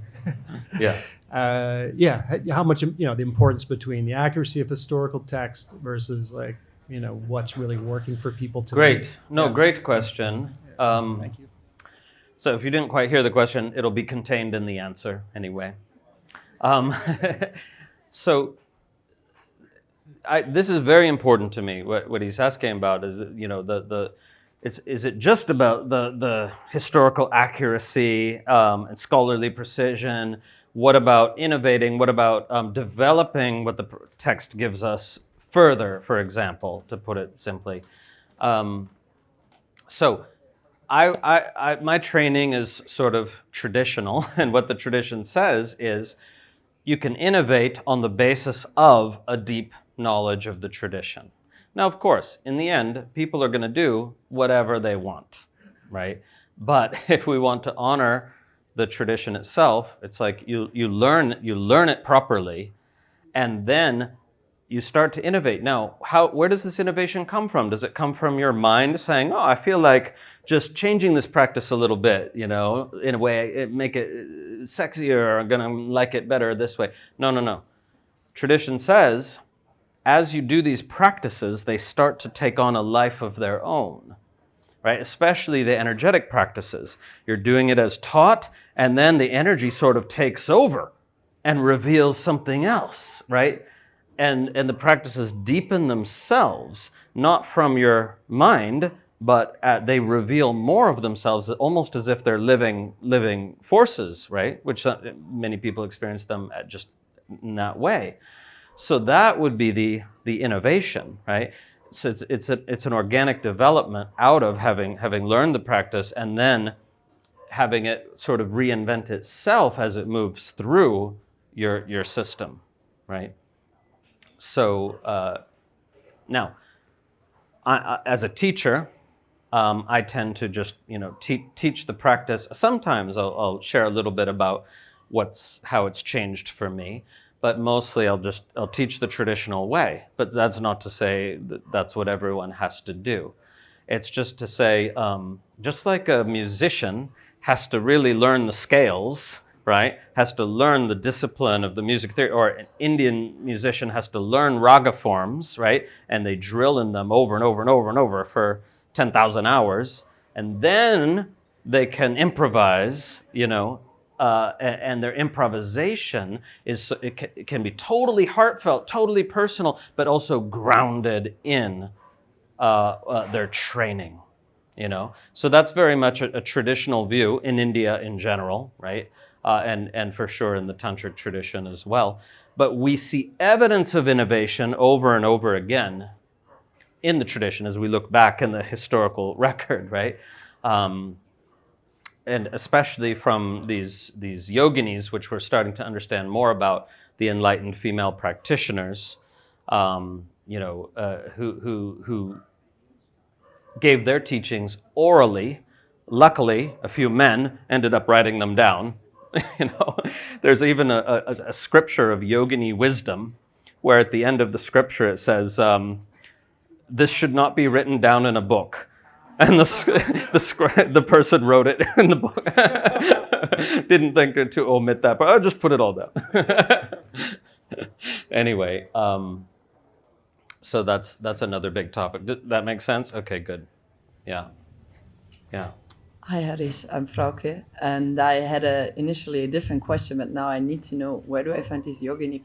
Yeah. How much, the importance between the accuracy of historical text versus what's really working for people today. Great. No, great question. Thank you. So if you didn't quite hear the question, it'll be contained in the answer anyway. So this is very important to me. What he's asking about is, is it just about the historical accuracy and scholarly precision? What about innovating? What about developing what the text gives us further, for example, to put it simply? So my training is sort of traditional, and what the tradition says is you can innovate on the basis of a deep knowledge of the tradition. Now, of course, in the end, people are going to do whatever they want, right? But if we want to honor the tradition itself, it's like you learn it properly, and then you start to innovate. Now, where does this innovation come from? Does it come from your mind saying, "Oh, I feel like just changing this practice a little bit, in a way, make it sexier, I'm gonna like it better this way"? No. Tradition says, as you do these practices, they start to take on a life of their own, right? Especially the energetic practices. You're doing it as taught, and then the energy sort of takes over and reveals something else, right? And the practices deepen themselves, not from your mind, but they reveal more of themselves, almost as if they're living forces, right? Which many people experience them just in that way. So that would be the innovation, right? So it's an organic development out of having learned the practice and then having it sort of reinvent itself as it moves through your system, right? So now, as a teacher, I tend to just teach the practice. Sometimes I'll share a little bit about how it's changed for me. But mostly I'll teach the traditional way. But that's not to say that that's what everyone has to do. It's just to say, just like a musician has to really learn the scales, right? Has to learn the discipline of the music theory, or an Indian musician has to learn raga forms, right? And they drill in them over and over and over and over for 10,000 hours. And then they can improvise, and their improvisation it can be totally heartfelt, totally personal, but also grounded in their training, So that's very much a traditional view in India in general, right? And for sure in the tantric tradition as well. But we see evidence of innovation over and over again in the tradition as we look back in the historical record, right? And especially from these yoginis, which we're starting to understand more about, the enlightened female practitioners, who gave their teachings orally. Luckily, a few men ended up writing them down. There's even a scripture of yogini wisdom, where at the end of the scripture it says, "This should not be written down in a book." And the person wrote it in the book. Didn't think to omit that, but I'll just put it all down. Anyway, so that's another big topic. Did that make sense? Okay, good. Yeah. Hi Harish, I'm Frauke, and I had initially a different question, but now I need to know, where do I find this yogini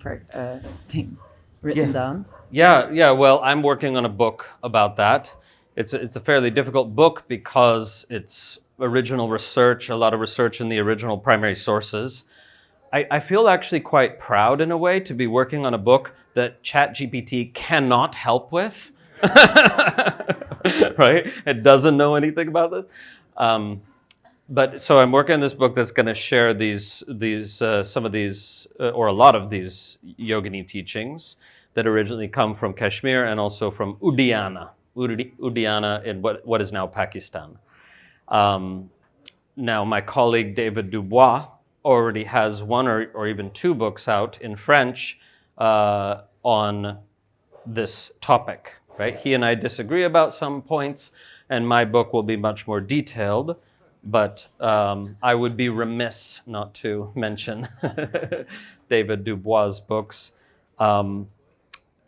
thing written down? Yeah. Well, I'm working on a book about that. it's a fairly difficult book because it's original research, a lot of research in the original primary sources. I feel actually quite proud in a way to be working on a book that ChatGPT cannot help with, right? It doesn't know anything about this. But so I'm working on this book that's going to share some of these, or a lot of these yogini teachings that originally come from Kashmir and also from Udayana in what is now Pakistan. Now, my colleague David Dubois already has one or even two books out in French on this topic, right? He and I disagree about some points, and my book will be much more detailed, but I would be remiss not to mention David Dubois' books.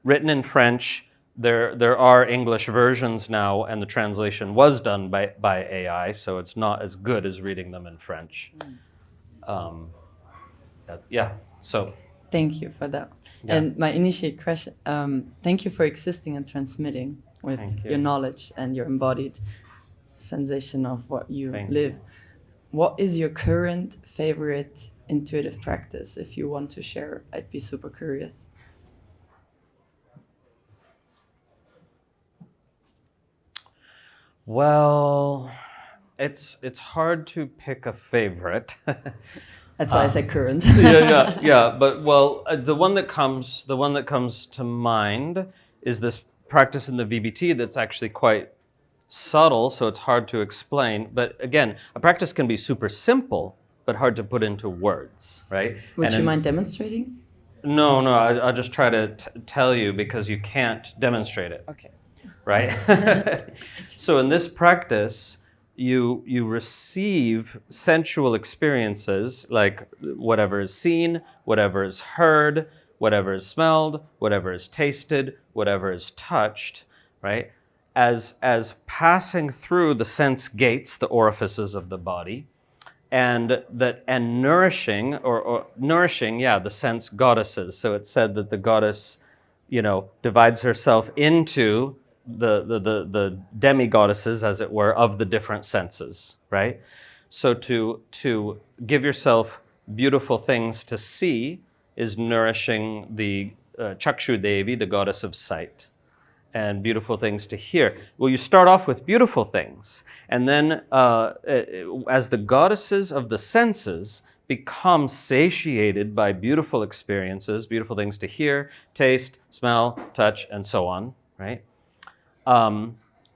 Written in French, there are English versions now, and the translation was done by AI, so it's not as good as reading them in French. So. Thank you for that. Yeah. And my initial question, thank you for existing and transmitting with your knowledge and your embodied sensation of what you live. What is your current favorite intuitive practice? If you want to share, I'd be super curious. Well, it's hard to pick a favorite. That's why I said current. yeah. But the one that comes to mind is this practice in the VBT that's actually quite subtle, so it's hard to explain. But again, a practice can be super simple, but hard to put into words, right? Would you mind demonstrating? No, I'll just try to tell you because you can't demonstrate it. Okay. Right? So in this practice, you receive sensual experiences like whatever is seen, whatever is heard, whatever is smelled, whatever is tasted, whatever is touched, right? As passing through the sense gates, the orifices of the body, and nourishing the sense goddesses. So it's said that the goddess, divides herself into the demi-goddesses, as it were, of the different senses, right? So to give yourself beautiful things to see is nourishing the Chakshu Devi, the goddess of sight, and beautiful things to hear. Well, you start off with beautiful things, and then as the goddesses of the senses become satiated by beautiful experiences, beautiful things to hear, taste, smell, touch, and so on, right?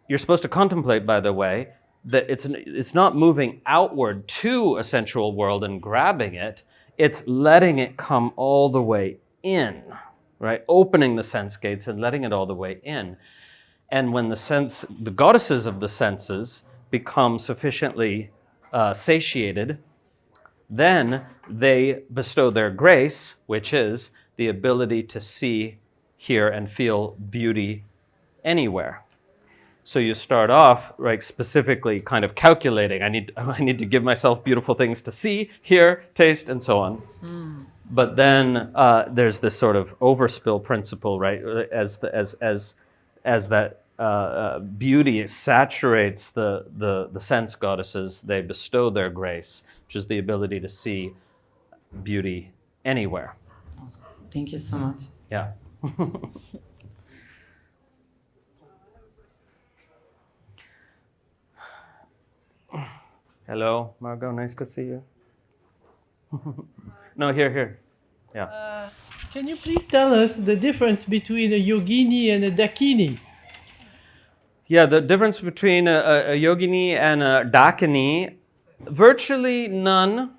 You're supposed to contemplate, by the way, that it's not moving outward to a sensual world and grabbing it, it's letting it come all the way in, right? Opening the sense gates and letting it all the way in. And when the goddesses of the senses become sufficiently satiated, then they bestow their grace, which is the ability to see, hear, and feel beauty anywhere. So you start off, right, specifically kind of calculating. I need to give myself beautiful things to see, hear, taste, and so on. But then there's this sort of overspill principle, right? As that beauty saturates the sense goddesses, they bestow their grace, which is the ability to see beauty anywhere. Thank you so much. Yeah. Hello, Margot. Nice to see you. No, here. Yeah. Can you please tell us the difference between a yogini and a dakini? Yeah, the difference between a yogini and a dakini, virtually none.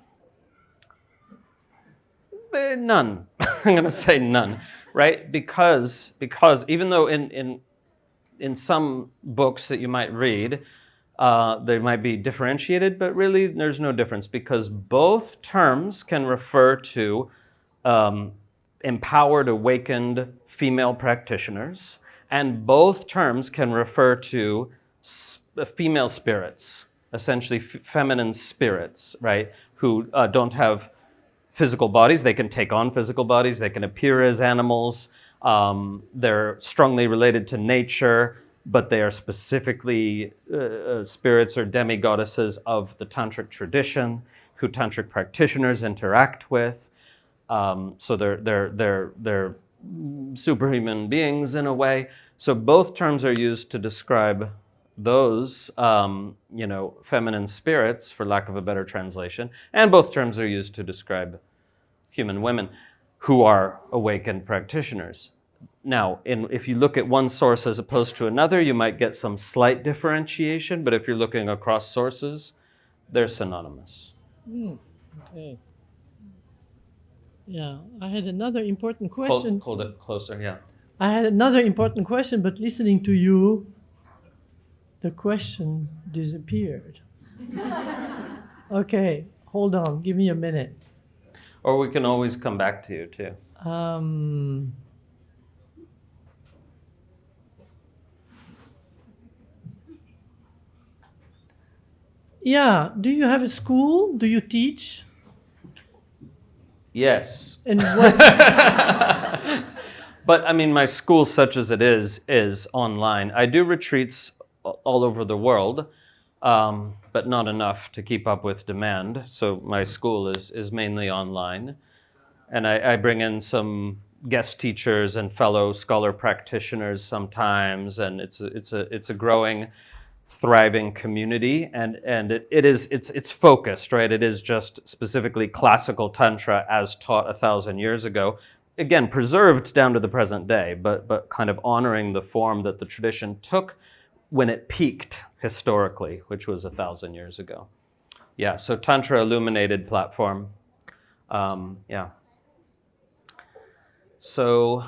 None. I'm going to say none, right? Because even though in some books that you might read, they might be differentiated, but really there's no difference because both terms can refer to empowered, awakened female practitioners, and both terms can refer to female spirits, essentially feminine spirits, right, who don't have physical bodies. They can take on physical bodies. They can appear as animals. They're strongly related to nature. but they are specifically spirits or demigoddesses of the tantric tradition who tantric practitioners interact with. So they're superhuman beings in a way. So both terms are used to describe those, feminine spirits, for lack of a better translation, and both terms are used to describe human women who are awakened practitioners. Now, if you look at one source as opposed to another, you might get some slight differentiation, but if you're looking across sources, they're synonymous. Okay. Yeah, I had another important question. Hold it closer, yeah. I had another important question, but listening to you, the question disappeared. Okay, hold on, give me a minute. Or we can always come back to you, too. Yeah, do you have a school? Do you teach? Yes. And what? But I mean, my school, such as it is online. I do retreats all over the world, but not enough to keep up with demand. So my school is mainly online. And I bring in some guest teachers and fellow scholar practitioners sometimes, and it's a growing, thriving community, and it's focused, right? It is just specifically classical tantra as taught 1,000 years ago, again preserved down to the present day, but kind of honoring the form that the tradition took when it peaked historically, which was 1,000 years ago. Yeah, so Tantra Illuminated platform. Yeah. So,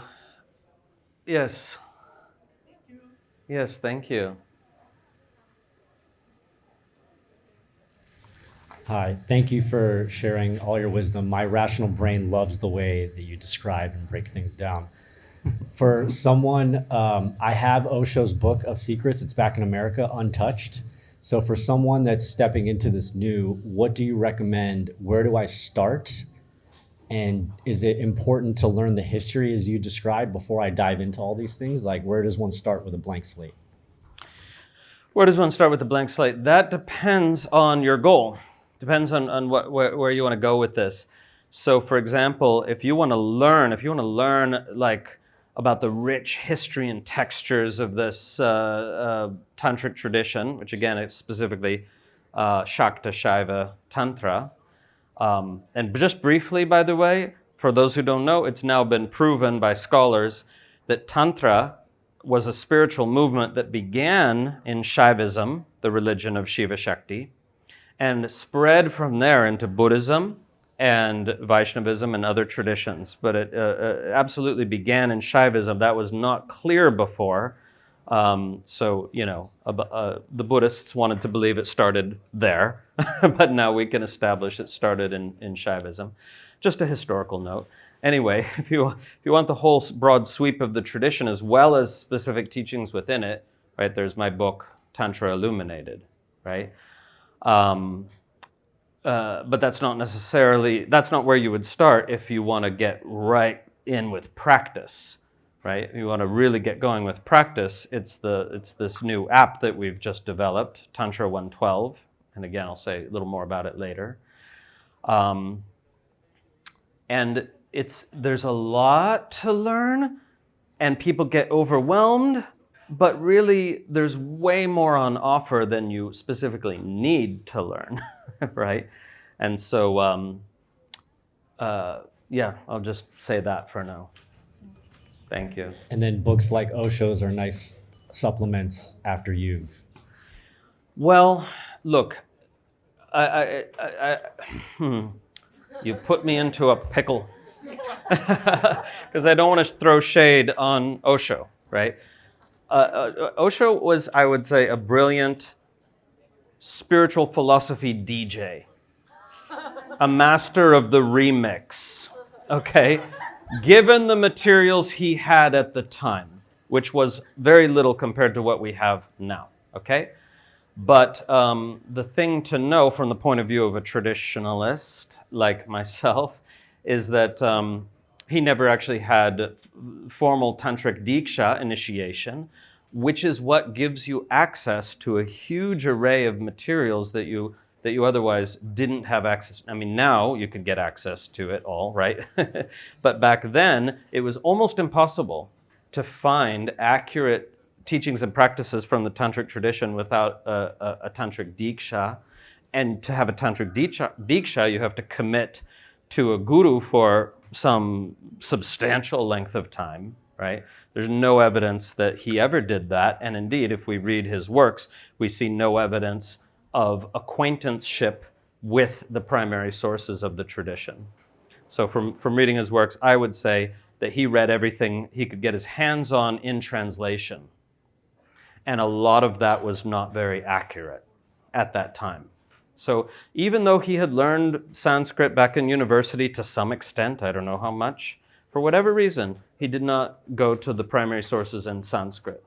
yes. Yes, thank you. Hi, thank you for sharing all your wisdom. My rational brain loves the way that you describe and break things down. For someone, I have Osho's book of secrets. It's back in America, untouched. So for someone that's stepping into this new, what do you recommend? Where do I start? And is it important to learn the history as you described before I dive into all these things? Like, where does one start with a blank slate? Where does one start with a blank slate? That depends on your goal. Depends on where you want to go with this. So, for example, if you want to learn like about the rich history and textures of this tantric tradition, which again is specifically Shakta Shaiva Tantra. And just briefly, by the way, for those who don't know, it's now been proven by scholars that Tantra was a spiritual movement that began in Shaivism, the religion of Shiva Shakti, and spread from there into Buddhism and Vaishnavism and other traditions. But it absolutely began in Shaivism. That was not clear before. So, the Buddhists wanted to believe it started there, but now we can establish it started in Shaivism. Just a historical note. Anyway, if you want the whole broad sweep of the tradition as well as specific teachings within it, right, there's my book, Tantra Illuminated, right? But that's not where you would start if you want to get right in with practice, right? If you want to really get going with practice, it's this new app that we've just developed, Tantra 112, and again, I'll say a little more about it later. And there's a lot to learn, and people get overwhelmed, but really there's way more on offer than you specifically need to learn, right? And so, I'll just say that for now. Thank you. And then books like Osho's are nice supplements after you've... Well, look, you put me into a pickle because I don't want to throw shade on Osho, right? Osho was, I would say, a brilliant spiritual philosophy DJ, a master of the remix, okay? Given the materials he had at the time, which was very little compared to what we have now, okay? But the thing to know from the point of view of a traditionalist like myself is that he never actually had formal tantric diksha initiation, which is what gives you access to a huge array of materials that you otherwise didn't have access. I mean, now you could get access to it all, right? But back then, it was almost impossible to find accurate teachings and practices from the tantric tradition without a tantric diksha. And to have a tantric diksha, you have to commit to a guru for some substantial length of time, right? There's no evidence that he ever did that. And indeed, if we read his works, we see no evidence of acquaintanceship with the primary sources of the tradition. So from reading his works, I would say that he read everything he could get his hands on in translation. And a lot of that was not very accurate at that time. So even though he had learned Sanskrit back in university to some extent, I don't know how much, for whatever reason, he did not go to the primary sources in Sanskrit,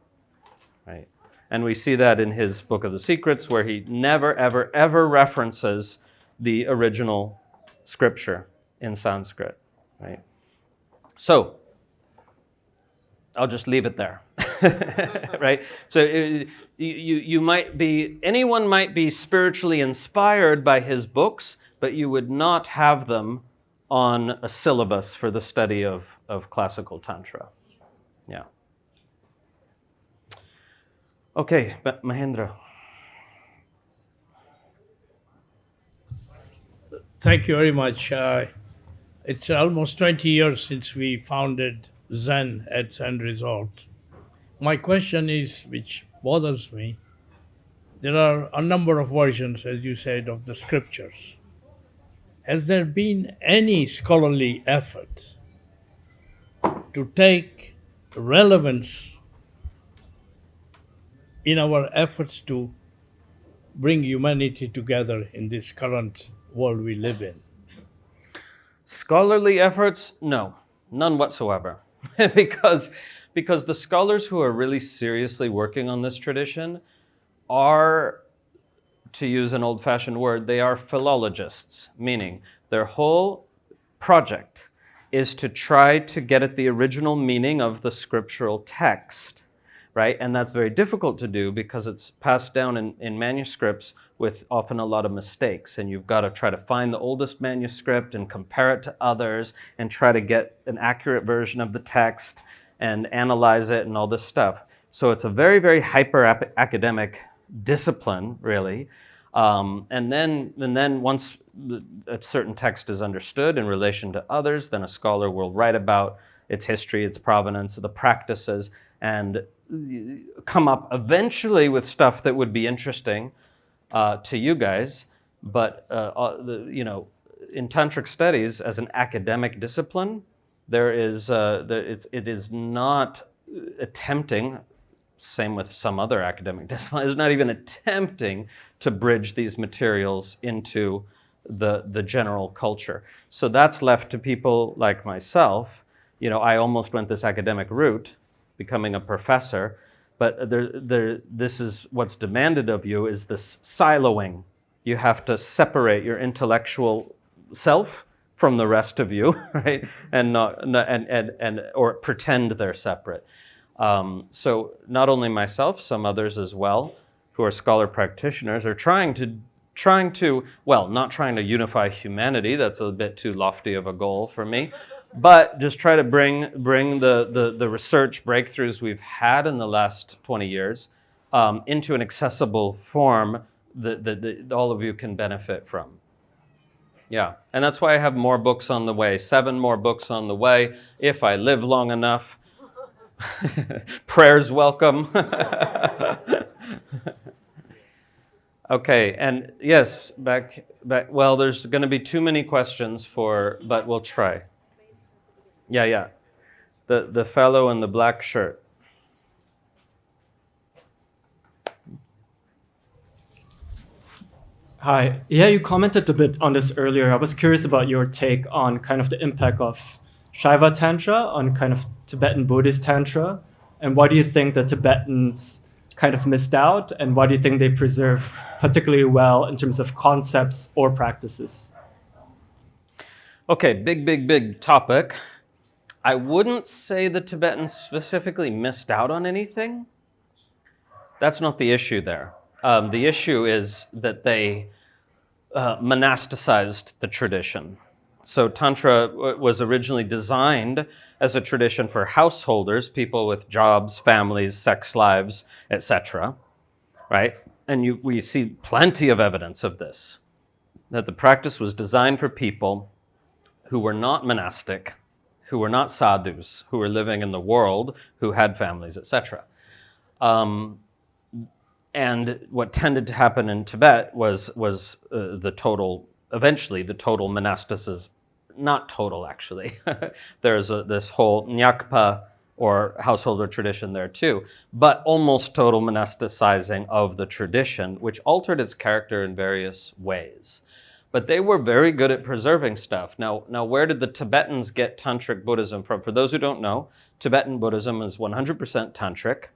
right? And we see that in his Book of the Secrets, where he never, ever, ever references the original scripture in Sanskrit, right? So, I'll just leave it there, right? So you might be, anyone might be spiritually inspired by his books, but you would not have them on a syllabus for the study of classical Tantra. Yeah. Okay, Mahendra. Thank you very much. It's almost 20 years since we founded Zen at Zen Resort. My question is, which bothers me, there are a number of versions, as you said, of the scriptures. Has there been any scholarly effort to take relevance in our efforts to bring humanity together in this current world we live in? Scholarly efforts? No, none whatsoever. because the scholars who are really seriously working on this tradition are, to use an old-fashioned word, they are philologists, meaning their whole project is to try to get at the original meaning of the scriptural text, right? And that's very difficult to do because it's passed down in manuscripts with often a lot of mistakes. And you've got to try to find the oldest manuscript and compare it to others and try to get an accurate version of the text and analyze it and all this stuff. So it's a very, very hyper-academic discipline, really. And then once a certain text is understood in relation to others, then a scholar will write about its history, its provenance, the practices, and come up eventually with stuff that would be interesting to you guys. But in tantric studies, as an academic discipline, it is not attempting. Same with some other academic discipline. It's not even attempting to bridge these materials into the general culture. So that's left to people like myself. I almost went this academic route, becoming a professor, but this is what's demanded of you, is this siloing. You have to separate your intellectual self from the rest of you, right? And or pretend they're separate. So not only myself, some others as well, who are scholar practitioners, are trying to, well, not trying to unify humanity. That's a bit too lofty of a goal for me. But just try to bring the research breakthroughs we've had in the last 20 years into an accessible form that all of you can benefit from. Yeah, and that's why I have more books on the way, 7 more books on the way, if I live long enough. Prayers welcome. Okay, and yes, back. Well, there's going to be too many questions but we'll try. Yeah. The fellow in the black shirt. Hi. Yeah, you commented a bit on this earlier. I was curious about your take on kind of the impact of Shaiva Tantra on kind of Tibetan Buddhist Tantra, and why do you think the Tibetans kind of missed out, and why do you think they preserve particularly well in terms of concepts or practices? Okay, big topic. I wouldn't say the Tibetans specifically missed out on anything. That's not the issue there. The issue is that they monasticized the tradition. So Tantra was originally designed as a tradition for householders, people with jobs, families, sex lives, etc. Right? And we see plenty of evidence of this, that the practice was designed for people who were not monastic, who were not sadhus, who were living in the world, who had families, etc. And what tended to happen in Tibet was eventually the total monasticism, not total actually. There's this whole nyakpa or householder tradition there too, but almost total monasticizing of the tradition, which altered its character in various ways. But they were very good at preserving stuff. Now, where did the Tibetans get Tantric Buddhism from? For those who don't know, Tibetan Buddhism is 100% Tantric.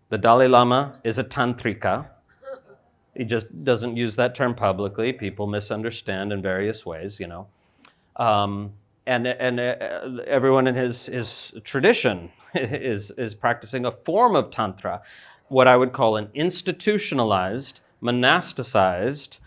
The Dalai Lama is a Tantrika. He just doesn't use that term publicly. People misunderstand in various ways, you know. And everyone in his tradition is practicing a form of Tantra, what I would call an institutionalized, monasticized,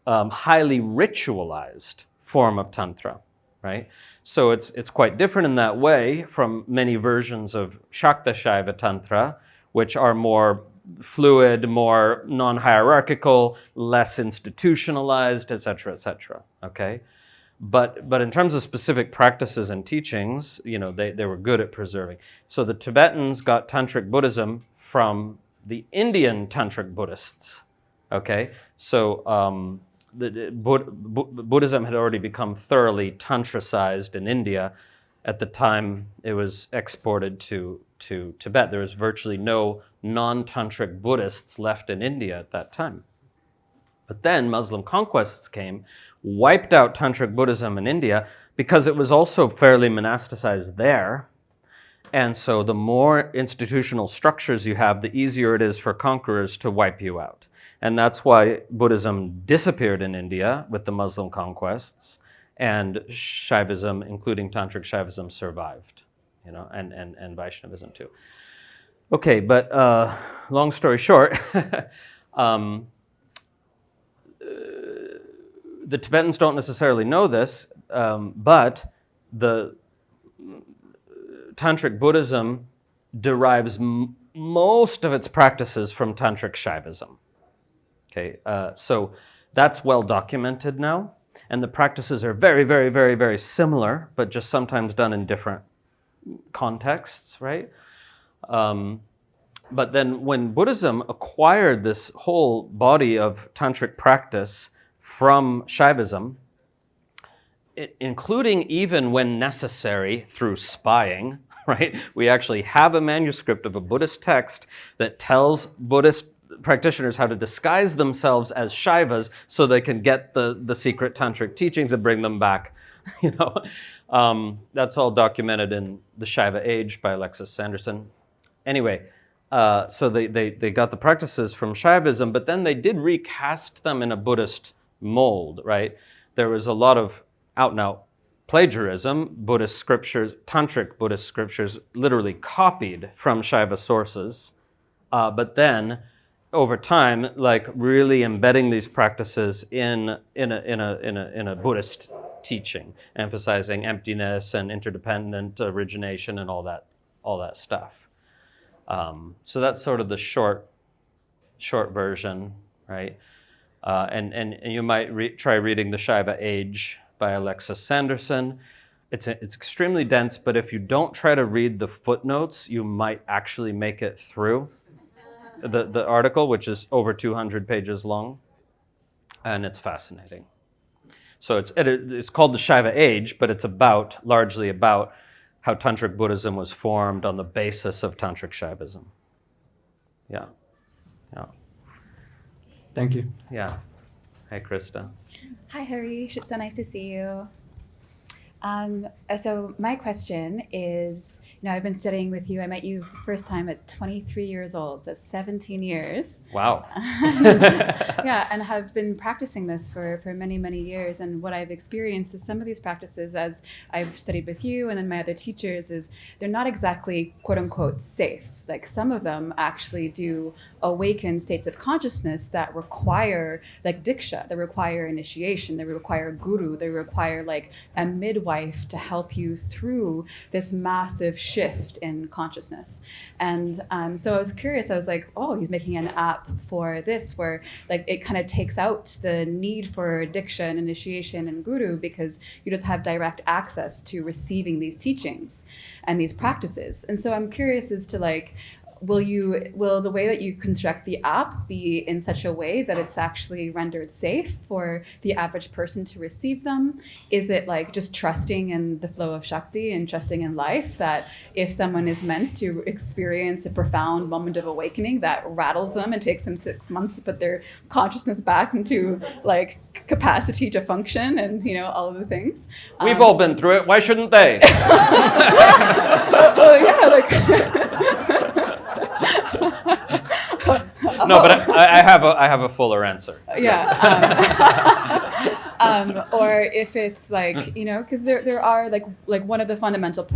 highly ritualized form of Tantra, right? So it's quite different in that way from many versions of Shakta-Shaiva Tantra, which are more fluid, more non-hierarchical, less institutionalized, etc., okay? But in terms of specific practices and teachings, you know, they were good at preserving. So the Tibetans got Tantric Buddhism from the Indian Tantric Buddhists, okay? So Buddhism had already become thoroughly tantricized in India at the time it was exported to Tibet. There was virtually no non-Tantric Buddhists left in India at that time. But then Muslim conquests came, wiped out Tantric Buddhism in India because it was also fairly monasticized there. And so the more institutional structures you have, the easier it is for conquerors to wipe you out. And that's why Buddhism disappeared in India with the Muslim conquests, and Shaivism, including Tantric Shaivism, survived, you know, and Vaishnavism too. Okay, but long story short, the Tibetans don't necessarily know this, but the Tantric Buddhism derives most of its practices from Tantric Shaivism. Okay, so that's well documented now, and the practices are very, very, very, very similar, but just sometimes done in different contexts, right? But then when Buddhism acquired this whole body of Tantric practice from Shaivism, including even when necessary through spying, right? We actually have a manuscript of a Buddhist text that tells Buddhist practitioners how to disguise themselves as Shaivas so they can get the secret Tantric teachings and bring them back, you know. That's all documented in The Shaiva Age by Alexis Sanderson. Anyway, so they got the practices from Shaivism, but then they did recast them in a Buddhist mold, right? There was a lot of out-and-out plagiarism. Buddhist scriptures, Tantric Buddhist scriptures, literally copied from Shaiva sources, but then over time, like really embedding these practices in a Buddhist teaching, emphasizing emptiness and interdependent origination and all that stuff. So that's sort of the short version, right? And you might try reading The Shaiva Age by Alexis Sanderson. It's extremely dense, but if you don't try to read the footnotes, you might actually make it through the article, which is over 200 pages long, and it's fascinating. So it's called The Shaiva Age, but it's largely about how Tantric Buddhism was formed on the basis of Tantric Shaivism. Yeah. Thank you. Yeah. Hey, Krista. Hi, Harish. It's so nice to see you. So my question is, I've been studying with you. I met you the first time at 23 years old, so 17 years. Wow. Yeah, and have been practicing this for many, many years. And what I've experienced is some of these practices, as I've studied with you and then my other teachers, is they're not exactly quote unquote safe. Like some of them actually do awaken states of consciousness that require like diksha, that require initiation, they require guru, they require like a midwife to help you through this massive shift in consciousness. And so I was curious, I was like, oh, he's making an app for this where like it kind of takes out the need for diksha and initiation and guru, because you just have direct access to receiving these teachings and these practices. And so I'm curious as to like, will the way that you construct the app be in such a way that it's actually rendered safe for the average person to receive them? Is it like just trusting in the flow of Shakti and trusting in life, that if someone is meant to experience a profound moment of awakening that rattles them and takes them 6 months to put their consciousness back into like capacity to function and all of the things? We've all been through it. Why shouldn't they? Well, yeah, like No, but I have a fuller answer. Yeah. Or if it's like, because there are like one of the fundamental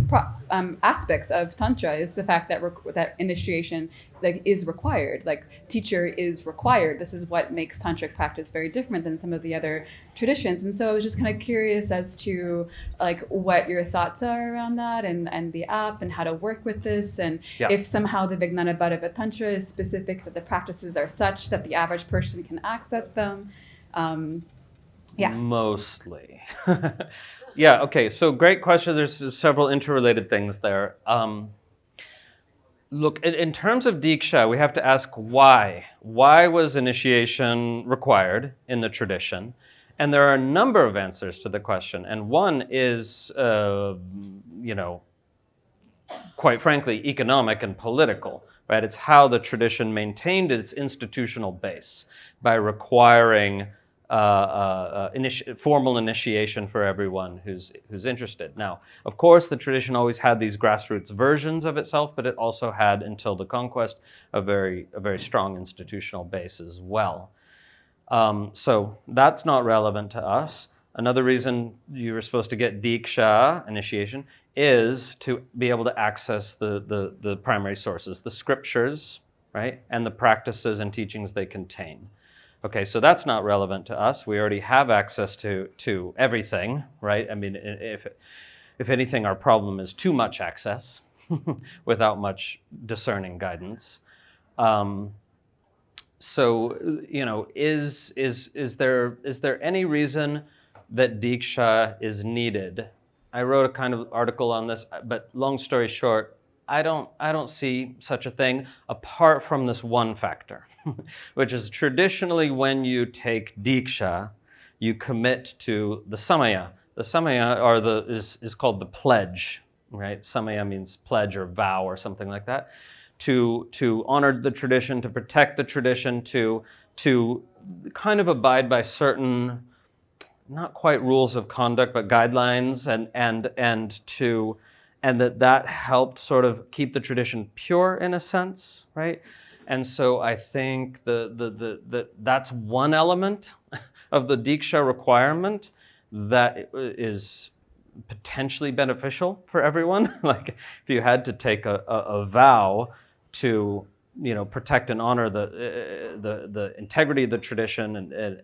aspects of Tantra is the fact that that initiation like is required, like teacher is required. This is what makes tantric practice very different than some of the other traditions. And so I was just kind of curious as to like what your thoughts are around that and the app and how to work with this, and if somehow the Vijñāna-bhairava-tantra is specific, that the practices are such that the average person can access them. Mostly. Yeah, okay, so great question. There's several interrelated things there. Look, in terms of Diksha, we have to ask why. Why was initiation required in the tradition? And there are a number of answers to the question. And one is, quite frankly, economic and political, right? It's how the tradition maintained its institutional base by requiring formal initiation for everyone who's interested. Now, of course, the tradition always had these grassroots versions of itself, but it also had, until the conquest, a very strong institutional base as well. So that's not relevant to us. Another reason you were supposed to get Diksha, initiation, is to be able to access the primary sources, the scriptures, right, and the practices and teachings they contain. Okay, so that's not relevant to us. We already have access to everything, right? I mean, if anything, our problem is too much access without much discerning guidance. So, is there any reason that Diksha is needed? I wrote a kind of article on this, but long story short, I don't see such a thing apart from this one factor, which is traditionally when you take Diksha, you commit to the Samaya. The Samaya is called the pledge, right? Samaya means pledge or vow or something like that. To honor the tradition, to protect the tradition, to kind of abide by certain, not quite rules of conduct, but guidelines, and that helped sort of keep the tradition pure in a sense, right? And so I think that's one element of the Diksha requirement that is potentially beneficial for everyone. Like if you had to take a vow to protect and honor the integrity of the tradition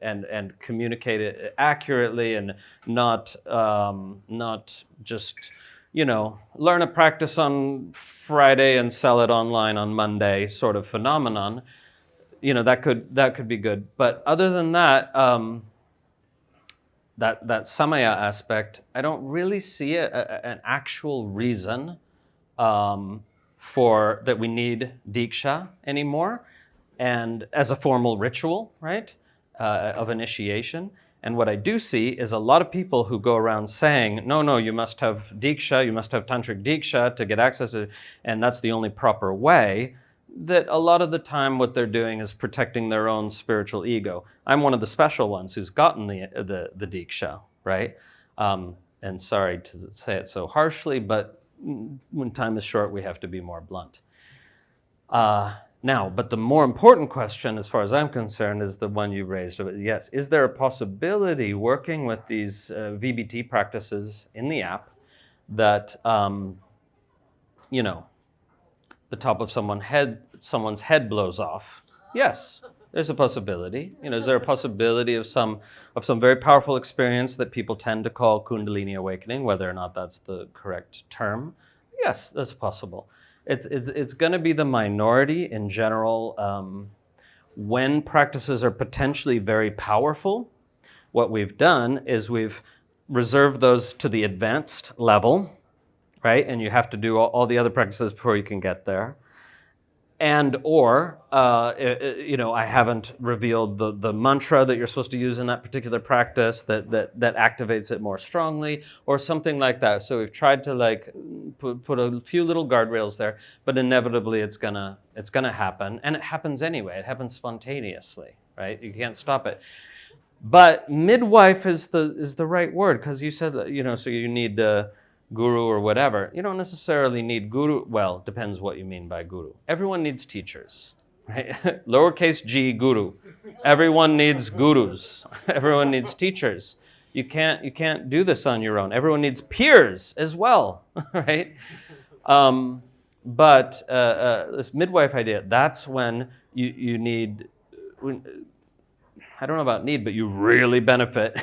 and communicate it accurately, and not just learn a practice on Friday and sell it online on Monday sort of phenomenon, that could be good. But other than that, that samaya aspect, I don't really see an actual reason for that we need Diksha anymore, and as a formal ritual, right, of initiation. And what I do see is a lot of people who go around saying, no, you must have Diksha, you must have Tantric Diksha to get access to, and that's the only proper way. That a lot of the time what they're doing is protecting their own spiritual ego. I'm one of the special ones who's gotten the Diksha, right? And sorry to say it so harshly, but when time is short, we have to be more blunt. Now, but the more important question, as far as I'm concerned, is the one you raised. Yes, is there a possibility working with these VBT practices in the app that, the top of someone's head blows off? Yes, there's a possibility. Is there a possibility of some very powerful experience that people tend to call Kundalini awakening, whether or not that's the correct term? Yes, that's possible. It's going to be the minority in general. When practices are potentially very powerful, what we've done is we've reserved those to the advanced level, right? And you have to do all the other practices before you can get there. I haven't revealed the mantra that you're supposed to use in that particular practice that activates it more strongly, or something like that. So we've tried to put a few little guardrails there, but inevitably it's gonna happen, and it happens anyway. It happens spontaneously, right? You can't stop it. But midwife is the right word, because you said that, so you need guru or whatever. You don't necessarily need guru. Well, depends what you mean by guru. Everyone needs teachers, right? Lowercase g, guru. Everyone needs gurus. Everyone needs teachers. You can't do this on your own. Everyone needs peers as well, right? But this midwife idea, that's when you need, I don't know about need, but you really benefit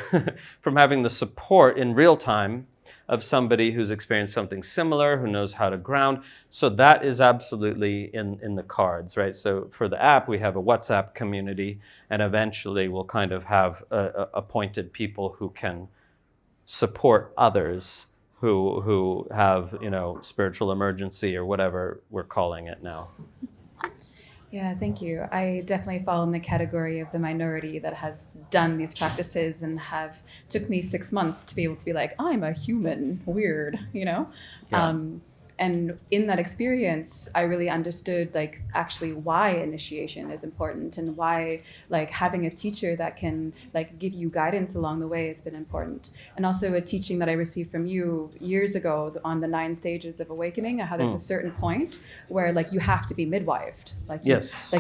from having the support in real time of somebody who's experienced something similar, who knows how to ground. So that is absolutely in the cards, right? So for the app, we have a WhatsApp community, and eventually we'll kind of have appointed people who can support others who have, spiritual emergency or whatever we're calling it now. Yeah, thank you. I definitely fall in the category of the minority that has done these practices and took me 6 months to be able to be like, I'm a human, weird, Yeah. And in that experience, I really understood actually why initiation is important, and why having a teacher that can give you guidance along the way has been important. And also a teaching that I received from you years ago on the 9 stages of awakening, how there's a certain point where you have to be midwifed.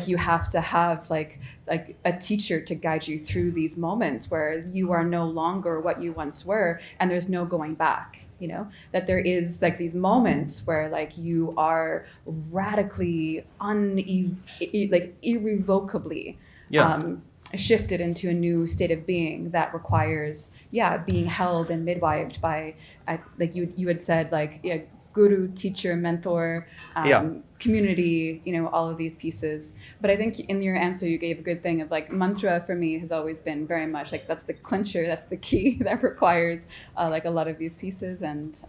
You have to have a teacher to guide you through these moments where you are no longer what you once were, and there's no going back. That there is these moments where you are radically irrevocably shifted into a new state of being that requires being held and midwifed by you had said guru, teacher, mentor, community, all of these pieces. But I think in your answer, you gave a good thing of mantra for me has always been very much that's the clincher, that's the key that requires a lot of these pieces. And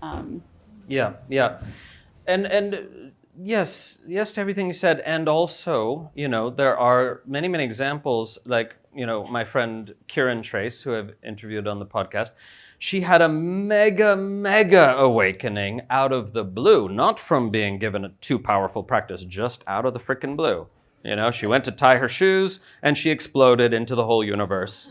And yes to everything you said. And also, there are many, many examples, my friend Kiran Trace, who I've interviewed on the podcast. She had a mega awakening out of the blue, not from being given a too powerful practice, just out of the frickin' blue. She went to tie her shoes and she exploded into the whole universe.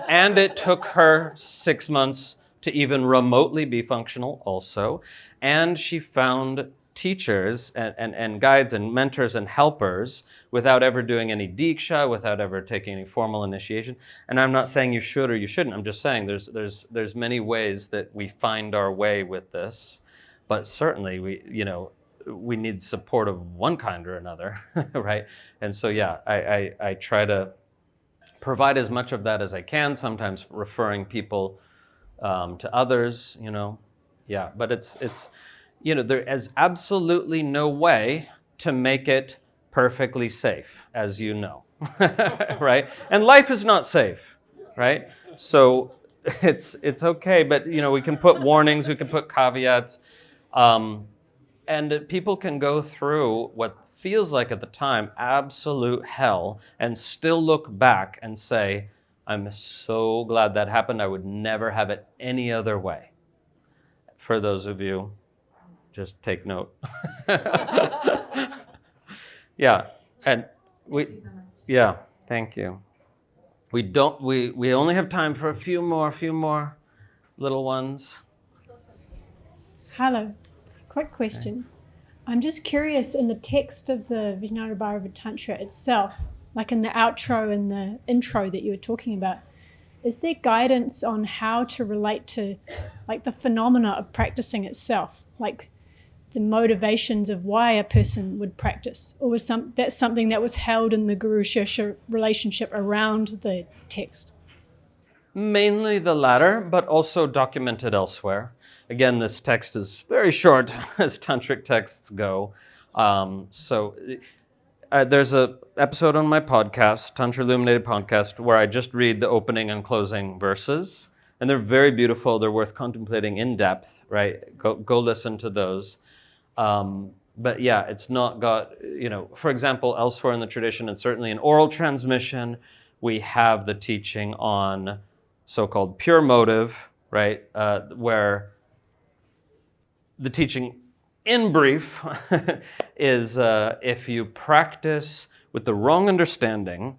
And it took her 6 months to even remotely be functional also. And she found teachers and guides and mentors and helpers without ever doing any diksha, without ever taking any formal initiation. And I'm not saying you should or you shouldn't. I'm just saying there's many ways that we find our way with this, but certainly we need support of one kind or another, right? And so I try to provide as much of that as I can. Sometimes referring people to others, but it's. There is absolutely no way to make it perfectly safe, as you know, right? And life is not safe, right? So it's okay, but we can put warnings, we can put caveats, and people can go through what feels like at the time absolute hell and still look back and say, I'm so glad that happened. I would never have it any other way. For those of you, just take note. And thank you. We only have time for a few more little ones. Hello. Quick question. I'm just curious, in the text of the Vijñāna-bhairava-tantra itself, like in the outro and the intro that you were talking about, is there guidance on how to relate to like the phenomena of practicing itself, like the motivations of why a person would practice? Or was that something that was held in the guru-shishya relationship around the text? Mainly the latter, but also documented elsewhere. Again, this text is very short as tantric texts go. There's an episode on my podcast, Tantra Illuminated podcast, where I just read the opening and closing verses. And they're very beautiful. They're worth contemplating in depth, right? Go listen to those. But yeah, it's not got, for example, elsewhere in the tradition, and certainly in oral transmission, we have the teaching on so-called pure motive, right? Where the teaching, in brief, is if you practice with the wrong understanding,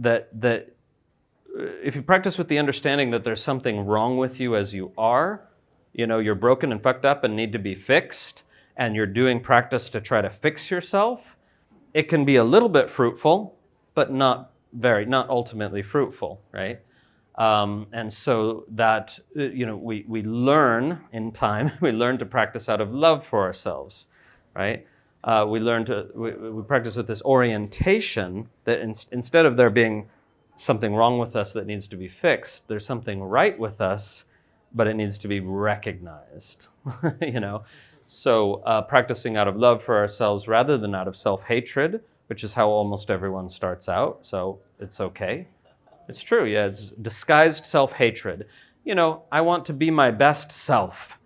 if you practice with the understanding that there's something wrong with you as you are, you're broken and fucked up and need to be fixed, and you're doing practice to try to fix yourself, it can be a little bit fruitful, but not ultimately fruitful, right? And so that, we learn in time, we learn to practice out of love for ourselves, right? We practice with this orientation that instead of there being something wrong with us that needs to be fixed, there's something right with us, but it needs to be recognized, So practicing out of love for ourselves rather than out of self-hatred, which is how almost everyone starts out, so it's okay. It's true, yeah, it's disguised self-hatred. I want to be my best self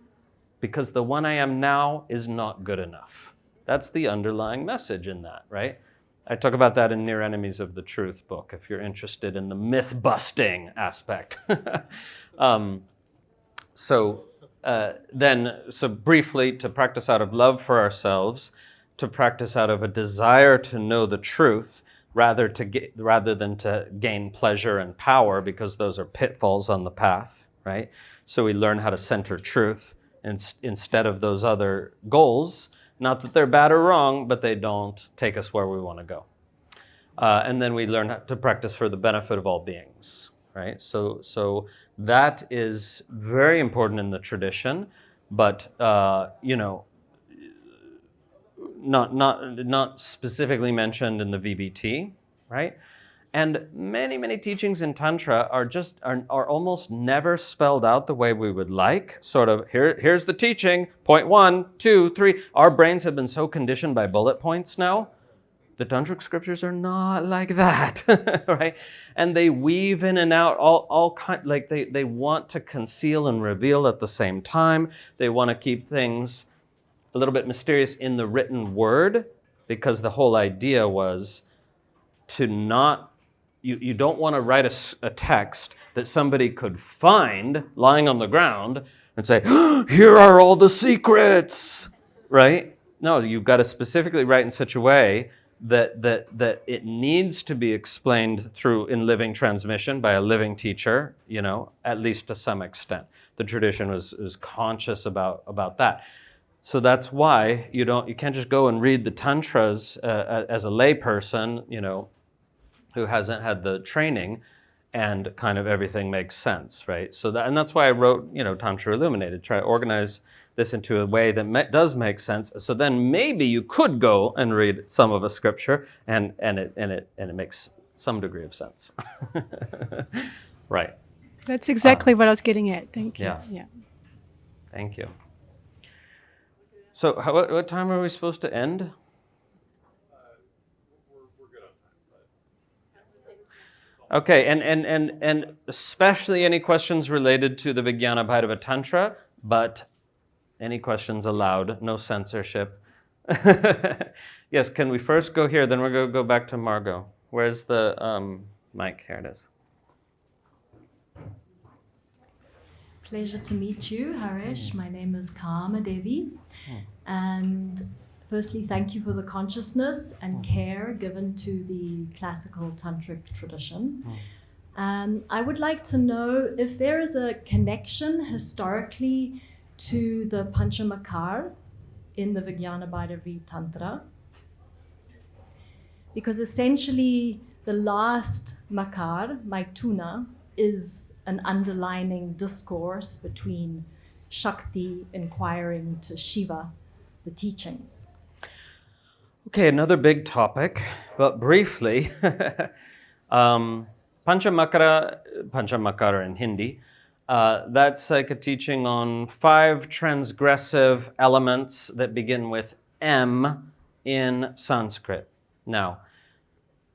because the one I am now is not good enough. That's the underlying message in that, right? I talk about that in Near Enemies of the Truth book, if you're interested in the myth-busting aspect. So briefly, to practice out of love for ourselves, to practice out of a desire to know the truth, rather than to gain pleasure and power, because those are pitfalls on the path, right? So we learn how to center truth instead of those other goals. Not that they're bad or wrong, but they don't take us where we want to go. And then we learn how to practice for the benefit of all beings, right? So that is very important in the tradition, but not specifically mentioned in the VBT, right? And many teachings in Tantra are almost never spelled out the way we would like. Sort of, here's the teaching, point 1, 2, 3. Our brains have been so conditioned by bullet points now. The Tantric scriptures are not like that, right? And they weave in and out all kind, like they want to conceal and reveal at the same time. They want to keep things a little bit mysterious in the written word, because the whole idea was to not, you don't want to write a text that somebody could find lying on the ground and say, here are all the secrets, right? No, you've got to specifically write in such a way that it needs to be explained in living transmission by a living teacher, at least to some extent. The tradition was conscious about that. So that's why you can't just go and read the tantras as a lay person, who hasn't had the training, and kind of everything makes sense, right? And that's why I wrote, Tantra Illuminated, try to organize this into a way that does make sense. So then maybe you could go and read some of a scripture, and it makes some degree of sense, right? That's exactly what I was getting at. Thank you. Yeah. Thank you. So what time are we supposed to end? We're good on time. Okay, and especially any questions related to the Vijñāna-bhairava-tantra, but any questions allowed, no censorship. Yes, can we first go here, then we're going to go back to Margot. Where's the mic? Here it is. Pleasure to meet you, Harish. My name is Kama Devi. And firstly, thank you for the consciousness and care given to the classical tantric tradition. I would like to know if there is a connection historically to the Panchamakar in the Vijñāna-bhairava-tantra. Because essentially the last makar, Maituna, is an underlining discourse between Shakti inquiring to Shiva, the teachings. Okay, another big topic, but briefly. Panchamakara in Hindi, that's like a teaching on 5 transgressive elements that begin with M in Sanskrit. Now,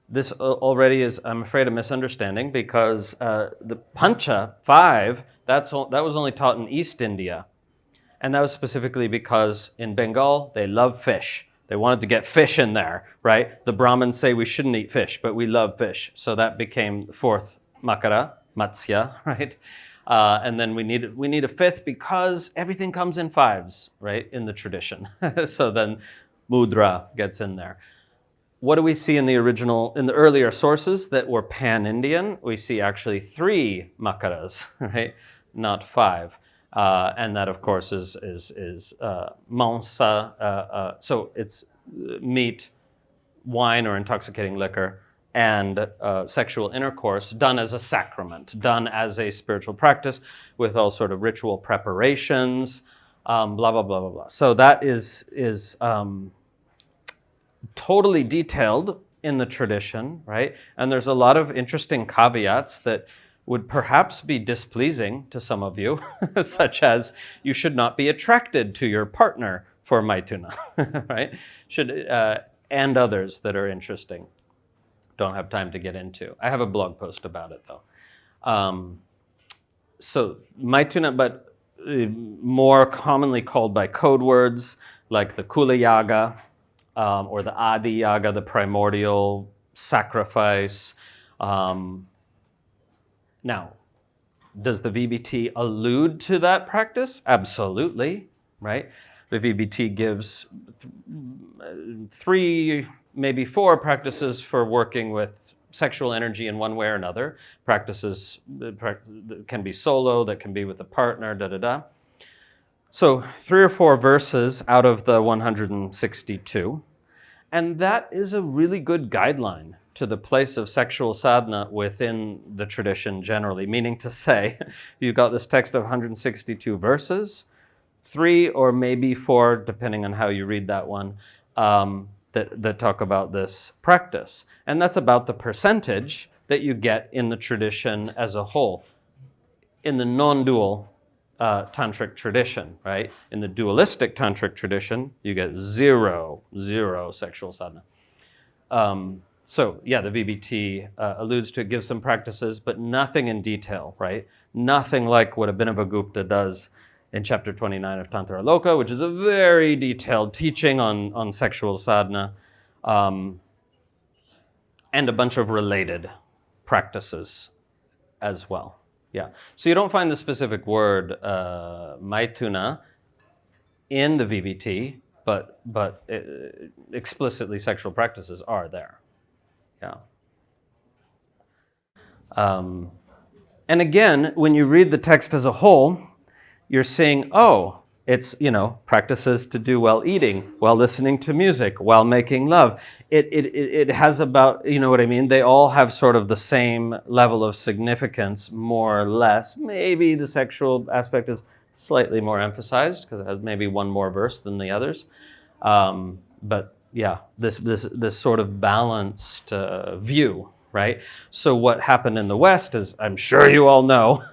this already is, I'm afraid, a misunderstanding because the Pancha, 5, that was only taught in East India. And that was specifically because in Bengal, they love fish. They wanted to get fish in there, right? The Brahmins say we shouldn't eat fish, but we love fish. So that became the 4th Makara, Matsya, right? And then we need a 5th because everything comes in 5s, right, in the tradition. So then Mudra gets in there. What do we see in the earlier sources that were pan-Indian? We see actually 3 Makaras, right, not 5. And that, of course, is mansa, so it's meat, wine or intoxicating liquor, and sexual intercourse done as a sacrament, done as a spiritual practice with all sort of ritual preparations, blah, blah, blah, blah, blah. So that is totally detailed in the tradition, right? And there's a lot of interesting caveats that would perhaps be displeasing to some of you, such as you should not be attracted to your partner for Maituna, right? And others that are interesting. Don't have time to get into. I have a blog post about it, though. So Maituna, but more commonly called by code words like the Kula Yaga or the Adi Yaga, the primordial sacrifice. Now, does the VBT allude to that practice? Absolutely, right? The VBT gives 3, maybe 4 practices for working with sexual energy in one way or another. Practices that can be solo, that can be with a partner, da-da-da. So 3 or 4 verses out of the 162. And that is a really good guideline to the place of sexual sadhana within the tradition generally. Meaning to say, you've got this text of 162 verses, 3 or maybe 4, depending on how you read that one, that talk about this practice. And that's about the percentage that you get in the tradition as a whole. In the non-dual tantric tradition, right? In the dualistic tantric tradition, you get zero sexual sadhana. So yeah, the VBT alludes to it, gives some practices, but nothing in detail, right? Nothing like what Abhinavagupta does in chapter 29 of Tantra Loka, which is a very detailed teaching on sexual sadhana, and a bunch of related practices as well. Yeah. So you don't find the specific word Maituna in the VBT, but explicitly sexual practices are there. Yeah. And again, when you read the text as a whole, you're seeing, oh, it's, practices to do while eating, while listening to music, while making love. It has about, you know what I mean? They all have sort of the same level of significance, more or less. Maybe the sexual aspect is slightly more emphasized because it has maybe one more verse than the others. But yeah, this sort of balanced view, right? So what happened in the West is, I'm sure you all know,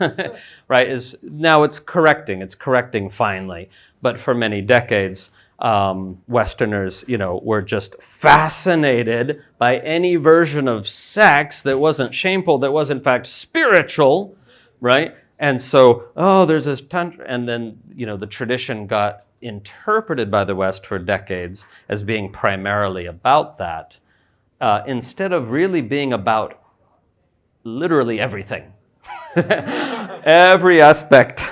right, is now it's correcting finally. But for many decades, Westerners, were just fascinated by any version of sex that wasn't shameful, that was in fact spiritual, right? And so, there's this tantra, and then, the tradition got interpreted by the West for decades as being primarily about that, instead of really being about literally everything. Every aspect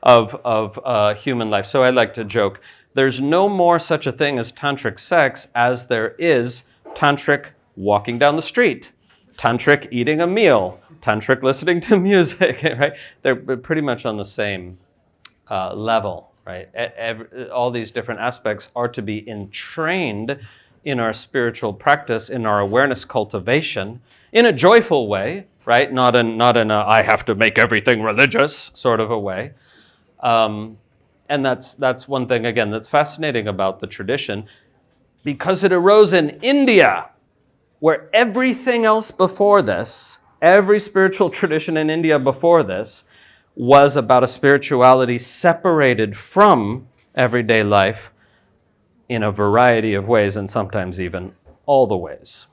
of human life. So I like to joke, there's no more such a thing as tantric sex as there is tantric walking down the street, tantric eating a meal, tantric listening to music, right? They're pretty much on the same level, right? All these different aspects are to be entrained in our spiritual practice, in our awareness cultivation, in a joyful way, right? Not in a I have to make everything religious sort of a way. And that's one thing, again, that's fascinating about the tradition, because it arose in India, where everything else before this, every spiritual tradition in India before this, was about a spirituality separated from everyday life in a variety of ways, and sometimes even all the ways.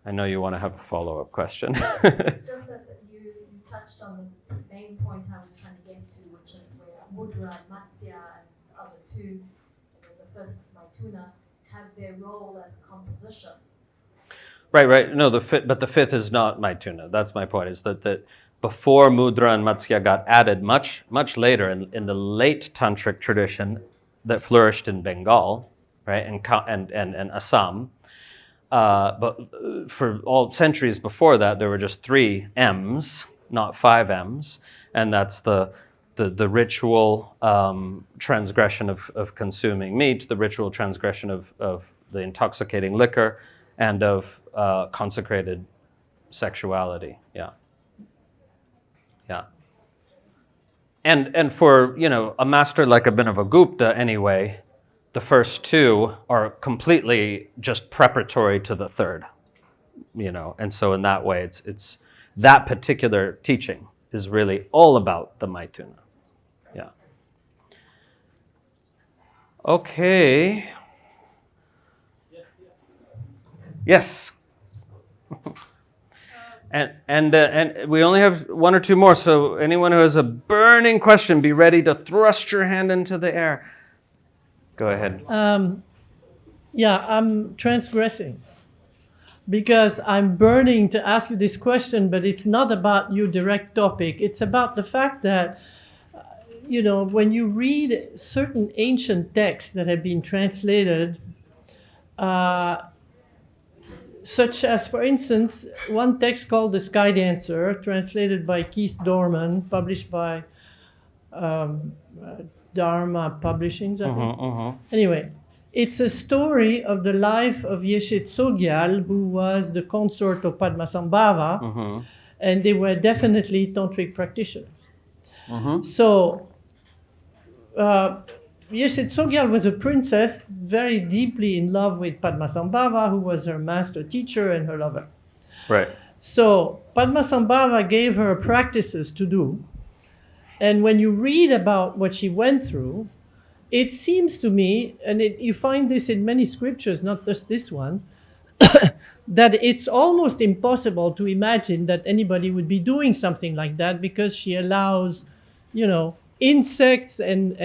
I know you want to have a follow-up question. It's just that you touched on the main point I was trying to get to, which is where Mudra, Matsya, and the other two, and then the fifth, Maituna, have their role as a composition. Right. No, but the fifth is not Maituna. That's my point, is that before Mudra and Matsya got added much later in the late tantric tradition that flourished in Bengal, right, and Assam, but for all centuries before that, there were just 3 M's, not 5 M's, and that's the ritual transgression of consuming meat, the ritual transgression of the intoxicating liquor, and of consecrated sexuality. Yeah. And for, a master like Abhinavagupta anyway, the first 2 are completely just preparatory to the third, and so in that way, it's that particular teaching is really all about the Maituna. Yeah. Okay. Yes. And we only have 1 or 2 more, so anyone who has a burning question, be ready to thrust your hand into the air. Go ahead. I'm transgressing because I'm burning to ask you this question, but it's not about your direct topic. It's about the fact that, when you read certain ancient texts that have been translated, such as, for instance, one text called The Sky Dancer, translated by Keith Dorman, published by Dharma Publishing, I think. Anyway, it's a story of the life of Yeshe Tsogyal, who was the consort of Padmasambhava, and they were definitely tantric practitioners. So, Yeshe Tsogyal was a princess very deeply in love with Padmasambhava, who was her master teacher and her lover. Right. So Padmasambhava gave her practices to do. And when you read about what she went through, it seems to me, and you find this in many scriptures, not just this one, that it's almost impossible to imagine that anybody would be doing something like that, because she allows, insects and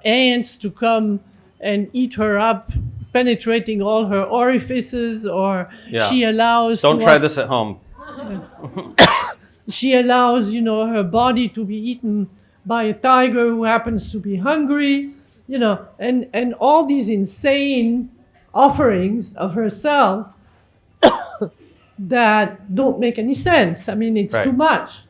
ants to come and eat her up, penetrating all her orifices, or she allows... Don't try this at home. She allows, her body to be eaten by a tiger who happens to be hungry, and all these insane offerings of herself that don't make any sense. I mean, it's too much.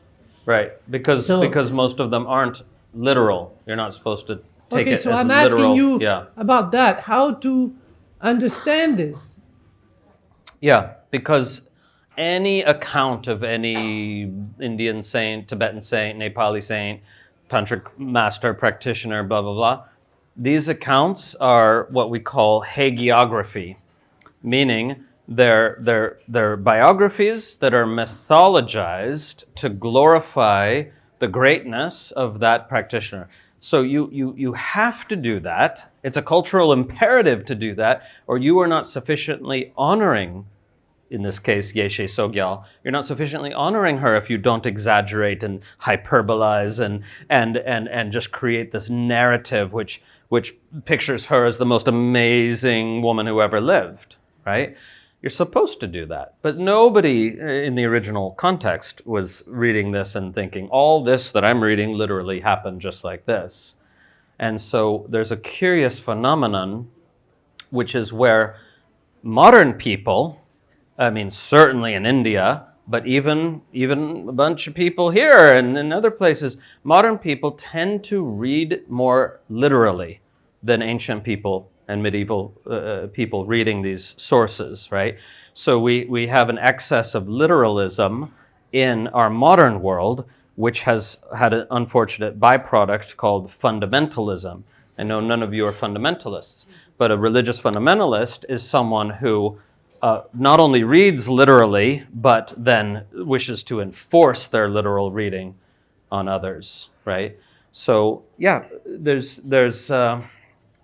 Right, because most of them aren't literal. You're not supposed to take it as literal. Okay, so I'm asking you about that, how to understand this. Yeah, because any account of any Indian saint, Tibetan saint, Nepali saint, tantric master, practitioner, blah, blah, blah, these accounts are what we call hagiography, meaning they're biographies that are mythologized to glorify the greatness of that practitioner. So you have to do that. It's a cultural imperative to do that, or you are not sufficiently honoring, in this case, Yeshe Tsogyal. You're not sufficiently honoring her if you don't exaggerate and hyperbolize and just create this narrative which pictures her as the most amazing woman who ever lived, right? You're supposed to do that. But nobody in the original context was reading this and thinking, all this that I'm reading literally happened just like this. And so there's a curious phenomenon, which is where modern people, certainly in India, but even a bunch of people here and in other places, modern people tend to read more literally than ancient people and medieval people reading these sources, right? So we have an excess of literalism in our modern world, which has had an unfortunate byproduct called fundamentalism. I know none of you are fundamentalists, but a religious fundamentalist is someone who not only reads literally, but then wishes to enforce their literal reading on others, right? So yeah, there's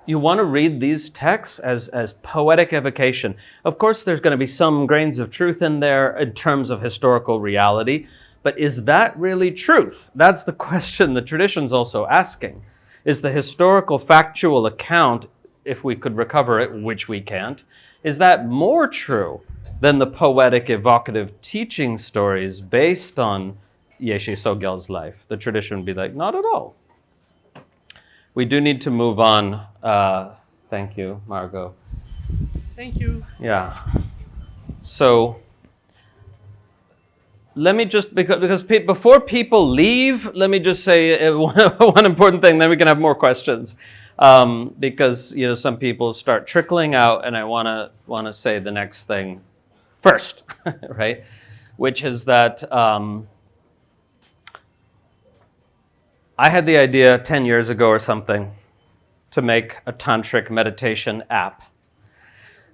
you want to read these texts as poetic evocation. Of course, there's going to be some grains of truth in there in terms of historical reality, but is that really truth? That's the question the tradition's also asking. Is the historical factual account, if we could recover it, which we can't, is that more true than the poetic evocative teaching stories based on Yeshe Sogyal's life? The tradition would be like, not at all. We do need to move on. Thank you, Margot. Thank you. Yeah. So let me just, because before people leave, let me just say one important thing, then we can have more questions. Because some people start trickling out, and I want to say the next thing first, right? Which is that I had the idea 10 years ago or something to make a tantric meditation app.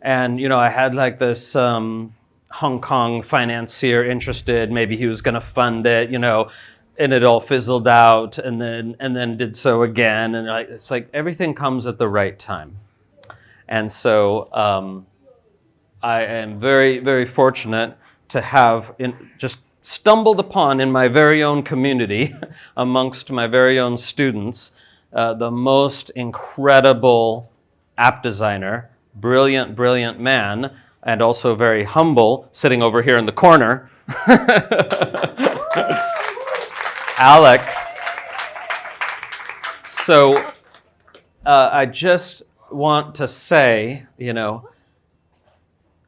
And, I had like this Hong Kong financier interested, maybe he was going to fund it, and it all fizzled out and then did so again. And it's like everything comes at the right time. And so I am very, very fortunate to have just stumbled upon in my very own community, amongst my very own students, the most incredible app designer, brilliant, brilliant man, and also very humble, sitting over here in the corner, Alec. So I just want to say,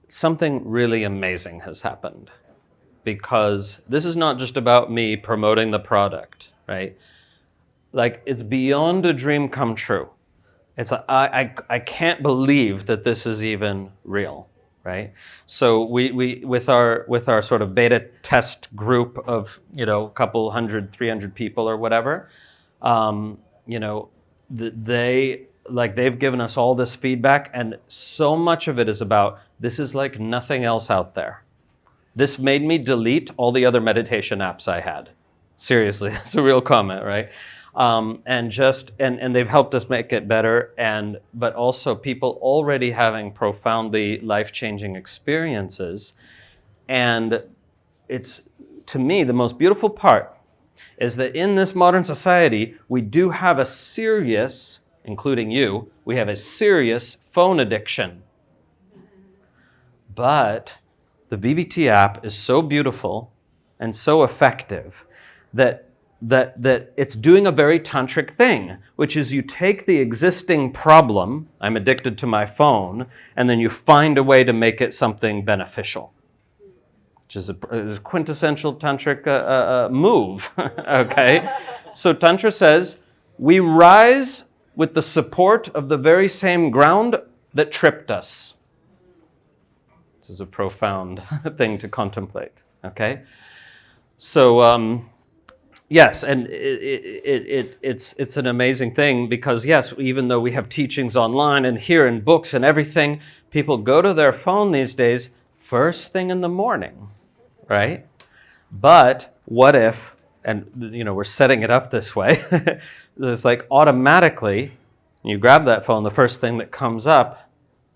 something really amazing has happened. Because this is not just about me promoting the product, right? Like, it's beyond a dream come true. It's I can't believe that this is even real, right? So we with our sort of beta test group of a couple 100, 300 people or whatever, they've given us all this feedback, and so much of it is about this is like nothing else out there. This made me delete all the other meditation apps I had. Seriously, that's a real comment, right? And they've helped us make it better, but also people already having profoundly life-changing experiences. And it's, to me, the most beautiful part is that in this modern society, we do have a serious, including you, we have a serious phone addiction. But the VBT app is so beautiful and so effective that it's doing a very tantric thing, which is you take the existing problem, I'm addicted to my phone, and then you find a way to make it something beneficial, which is a quintessential tantric move, okay? So Tantra says, we rise with the support of the very same ground that tripped us. This is a profound thing to contemplate, okay? So, yes, and it's an amazing thing because, yes, even though we have teachings online and here in books and everything, people go to their phone these days first thing in the morning, right? But what if, and we're setting it up this way, it's like automatically, you grab that phone, the first thing that comes up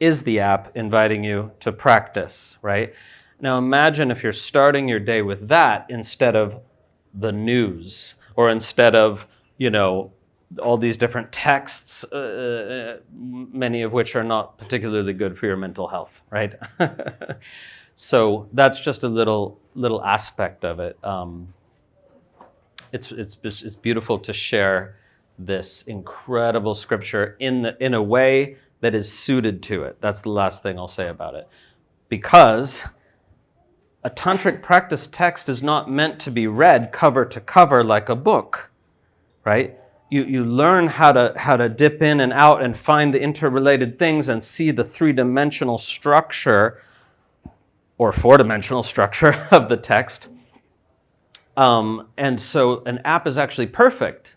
is the app inviting you to practice, right? Now imagine if you're starting your day with that instead of the news, or instead of, all these different texts, many of which are not particularly good for your mental health, right? So that's just a little aspect of it. It's beautiful to share this incredible scripture in a way that is suited to it. That's the last thing I'll say about it. Because a tantric practice text is not meant to be read cover to cover like a book, right? You learn how to dip in and out and find the interrelated things and see the three-dimensional structure or four-dimensional structure of the text. And so an app is actually perfect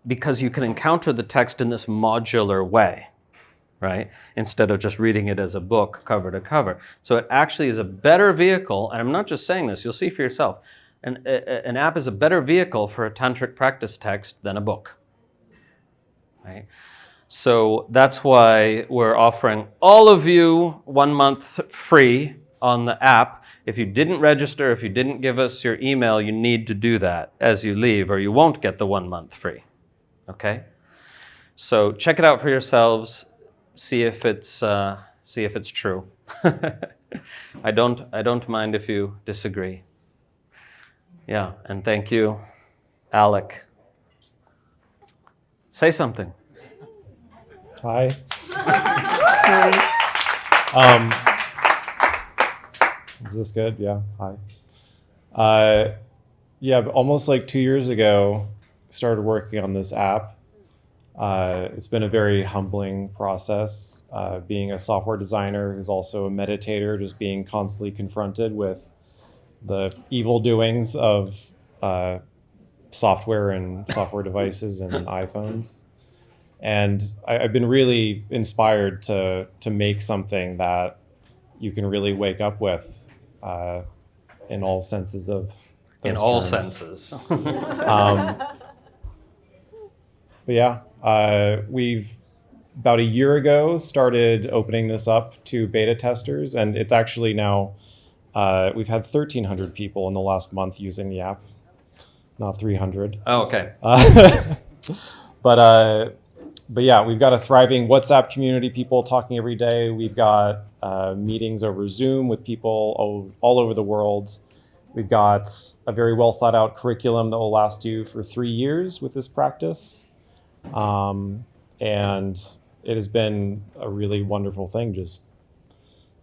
because you can encounter the text in this modular way, right? Instead of just reading it as a book cover to cover. So it actually is a better vehicle, and I'm not just saying this, you'll see for yourself. An app is a better vehicle for a tantric practice text than a book, right? So that's why we're offering all of you 1 month free on the app. If you didn't register, if you didn't give us your email, you need to do that as you leave, or you won't get the 1 month free, okay? So check it out for yourselves. See if it's true. I don't mind if you disagree. Yeah, and thank you, Alec. Say something. Hi. Is this good? Yeah. Hi. Yeah, almost like 2 years ago, started working on this app. It's been a very humbling process. Being a software designer who's also a meditator, just being constantly confronted with the evil doings of software and software devices and iPhones. And I've been really inspired to make something that you can really wake up with in all senses of those in all terms. senses. But yeah, we've about a year ago started opening this up to beta testers, and it's actually now we've had 1,300 people in the last month using the app, not 300. Oh, okay. But yeah, we've got a thriving WhatsApp community, people talking every day. We've got meetings over Zoom with people all over the world. We've got a very well thought out curriculum that will last you for 3 years with this practice. And it has been a really wonderful thing, just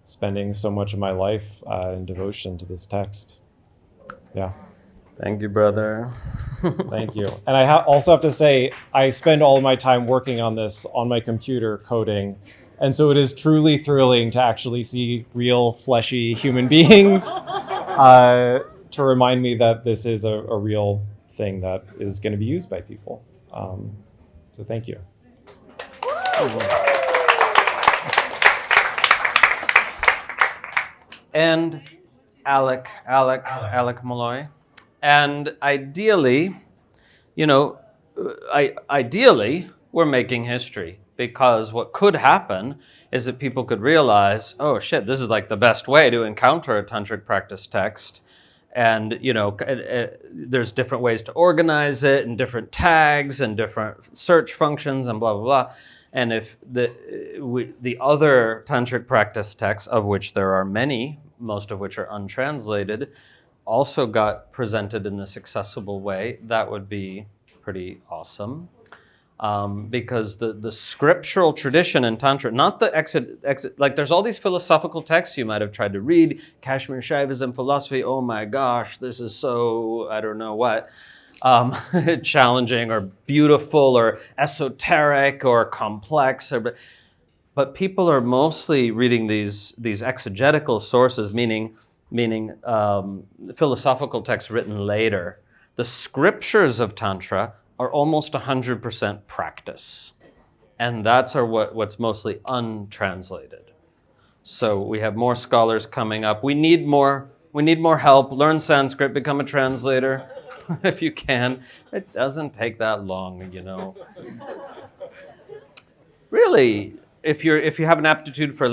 spending so much of my life in devotion to this text. Yeah. Thank you, brother. Thank you. And I also have to say, I spend all of my time working on this on my computer coding. And so it is truly thrilling to actually see real fleshy human beings to remind me that this is a real thing that is going to be used by people. So thank you. And Alec Malloy. And ideally, ideally, we're making history, because what could happen is that people could realize, oh shit, this is like the best way to encounter a tantric practice text. And, there's different ways to organize it, and different tags and different search functions and blah, blah, blah. And if the other tantric practice texts, of which there are many, most of which are untranslated, also got presented in this accessible way, that would be pretty awesome. Because the scriptural tradition in Tantra, not the like there's all these philosophical texts you might have tried to read, Kashmir Shaivism philosophy, oh my gosh, this is so, I don't know what, challenging or beautiful or esoteric or complex. But people are mostly reading these exegetical sources, meaning philosophical texts written later. The scriptures of Tantra are almost 100% practice. And that's what's mostly untranslated. So we have more scholars coming up. We need more help. Learn Sanskrit, become a translator if you can. It doesn't take that long, Really, if you have an aptitude for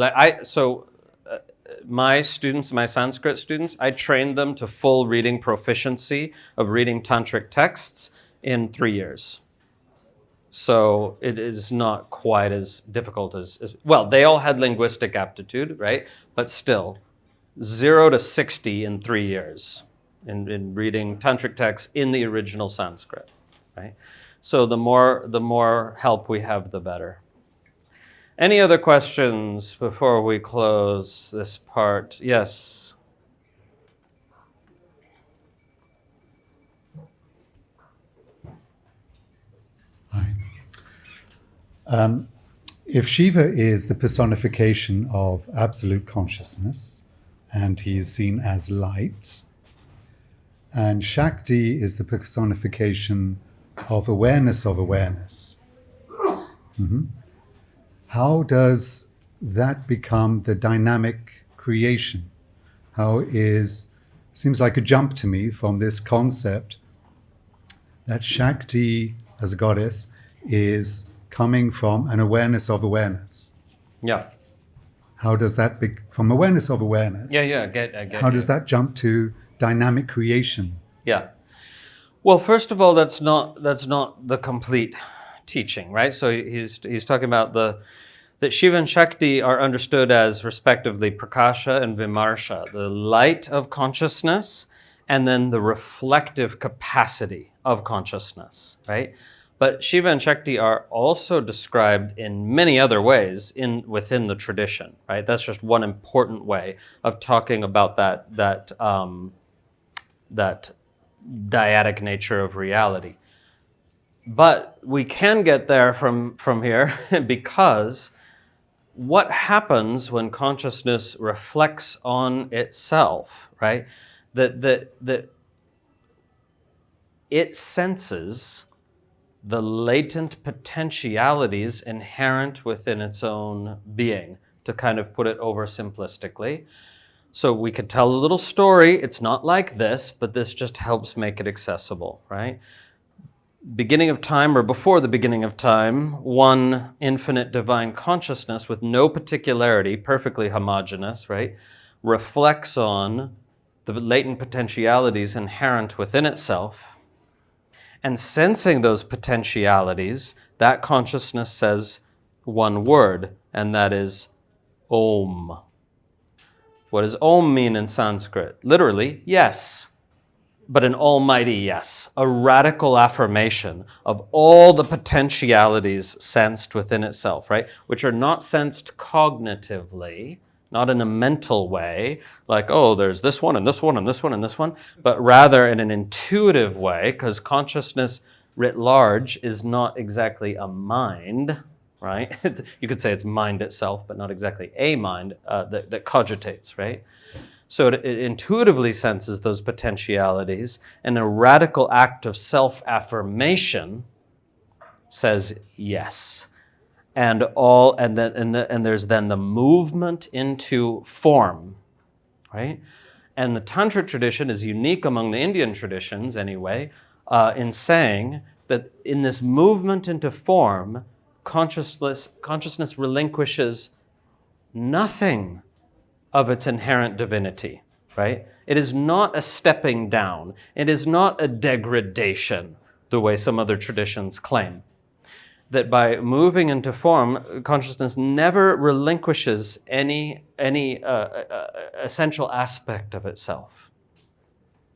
my Sanskrit students, I trained them to full reading proficiency of reading tantric texts in 3 years. So it is not quite as difficult as well, they all had linguistic aptitude, right? But still, 0 to 60 in 3 years in reading tantric texts in the original Sanskrit, right? So the more help we have, the better. Any other questions before we close this part? Yes. Hi. If Shiva is the personification of absolute consciousness, and he is seen as light, and Shakti is the personification of awareness, how does that become the dynamic creation? Seems like a jump to me from this concept that Shakti as a goddess is coming from an awareness of awareness. Yeah. How does that from awareness of awareness? Yeah, I get How does that jump to dynamic creation? Yeah. Well, first of all, that's not the complete teaching, right? So he's talking about that Shiva and Shakti are understood as respectively Prakasha and Vimarsha, the light of consciousness and then the reflective capacity of consciousness, right? But Shiva and Shakti are also described in many other ways within the tradition, right? That's just one important way of talking about that dyadic nature of reality. But we can get there from here because what happens when consciousness reflects on itself, right? That it senses the latent potentialities inherent within its own being, to kind of put it oversimplistically. So we could tell a little story. It's not like this, but this just helps make it accessible, right? Beginning of time, or before the beginning of time, one infinite divine consciousness with no particularity, perfectly homogeneous, right, reflects on the latent potentialities inherent within itself. And sensing those potentialities, that consciousness says one word, and that is Om. What does Om mean in Sanskrit? Literally, yes, but an almighty yes, a radical affirmation of all the potentialities sensed within itself, right? Which are not sensed cognitively, not in a mental way, like, oh, there's this one and this one and this one and this one, but rather in an intuitive way, because consciousness writ large is not exactly a mind, right? You could say it's mind itself, but not exactly a mind that cogitates, right? So it intuitively senses those potentialities, and a radical act of self-affirmation says yes. And there's then the movement into form, right? And the Tantra tradition is unique among the Indian traditions anyway, in saying that in this movement into form, consciousness relinquishes nothing of its inherent divinity, right? It is not a stepping down. It is not a degradation, the way some other traditions claim. That by moving into form, consciousness never relinquishes any essential aspect of itself.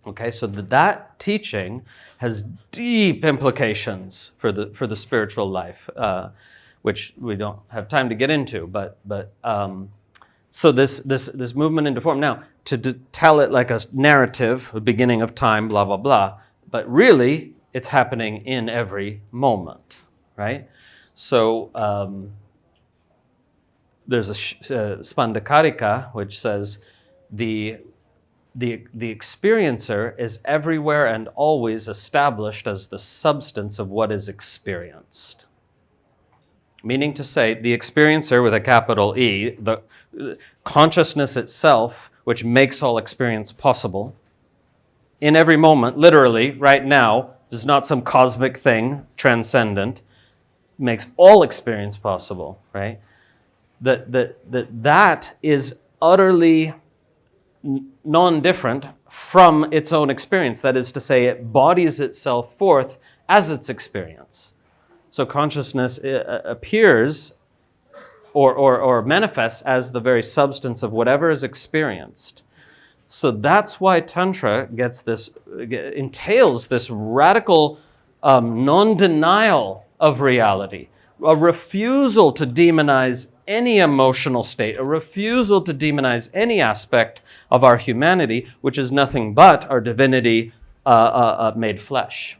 Okay, so that teaching has deep implications for the spiritual life, which we don't have time to get into. But so this movement into form. Now, to tell it like a narrative, a beginning of time, blah blah blah. But really, it's happening in every moment. Right? So there's a Spandakarika which says the experiencer is everywhere and always established as the substance of what is experienced. Meaning to say, the experiencer with a capital E, the consciousness itself, which makes all experience possible, in every moment, literally, right now, is not some cosmic thing, transcendent, makes all experience possible, right? That is utterly non-different from its own experience. That is to say, it bodies itself forth as its experience. So consciousness appears or manifests as the very substance of whatever is experienced. So that's why Tantra entails this radical non-denial of reality, a refusal to demonize any emotional state, a refusal to demonize any aspect of our humanity, which is nothing but our divinity made flesh,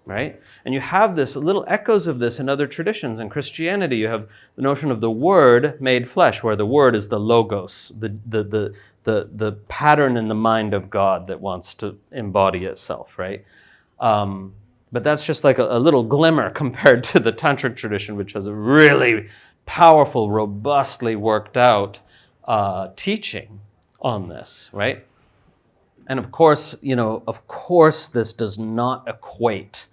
right? And you have this little echoes of this in other traditions. In Christianity, you have the notion of the Word made flesh, where the Word is the logos, the pattern in the mind of God that wants to embody itself, right? But that's just like a little glimmer compared to the Tantric tradition, which has a really powerful, robustly worked out teaching on this, right? And of course, this does not equate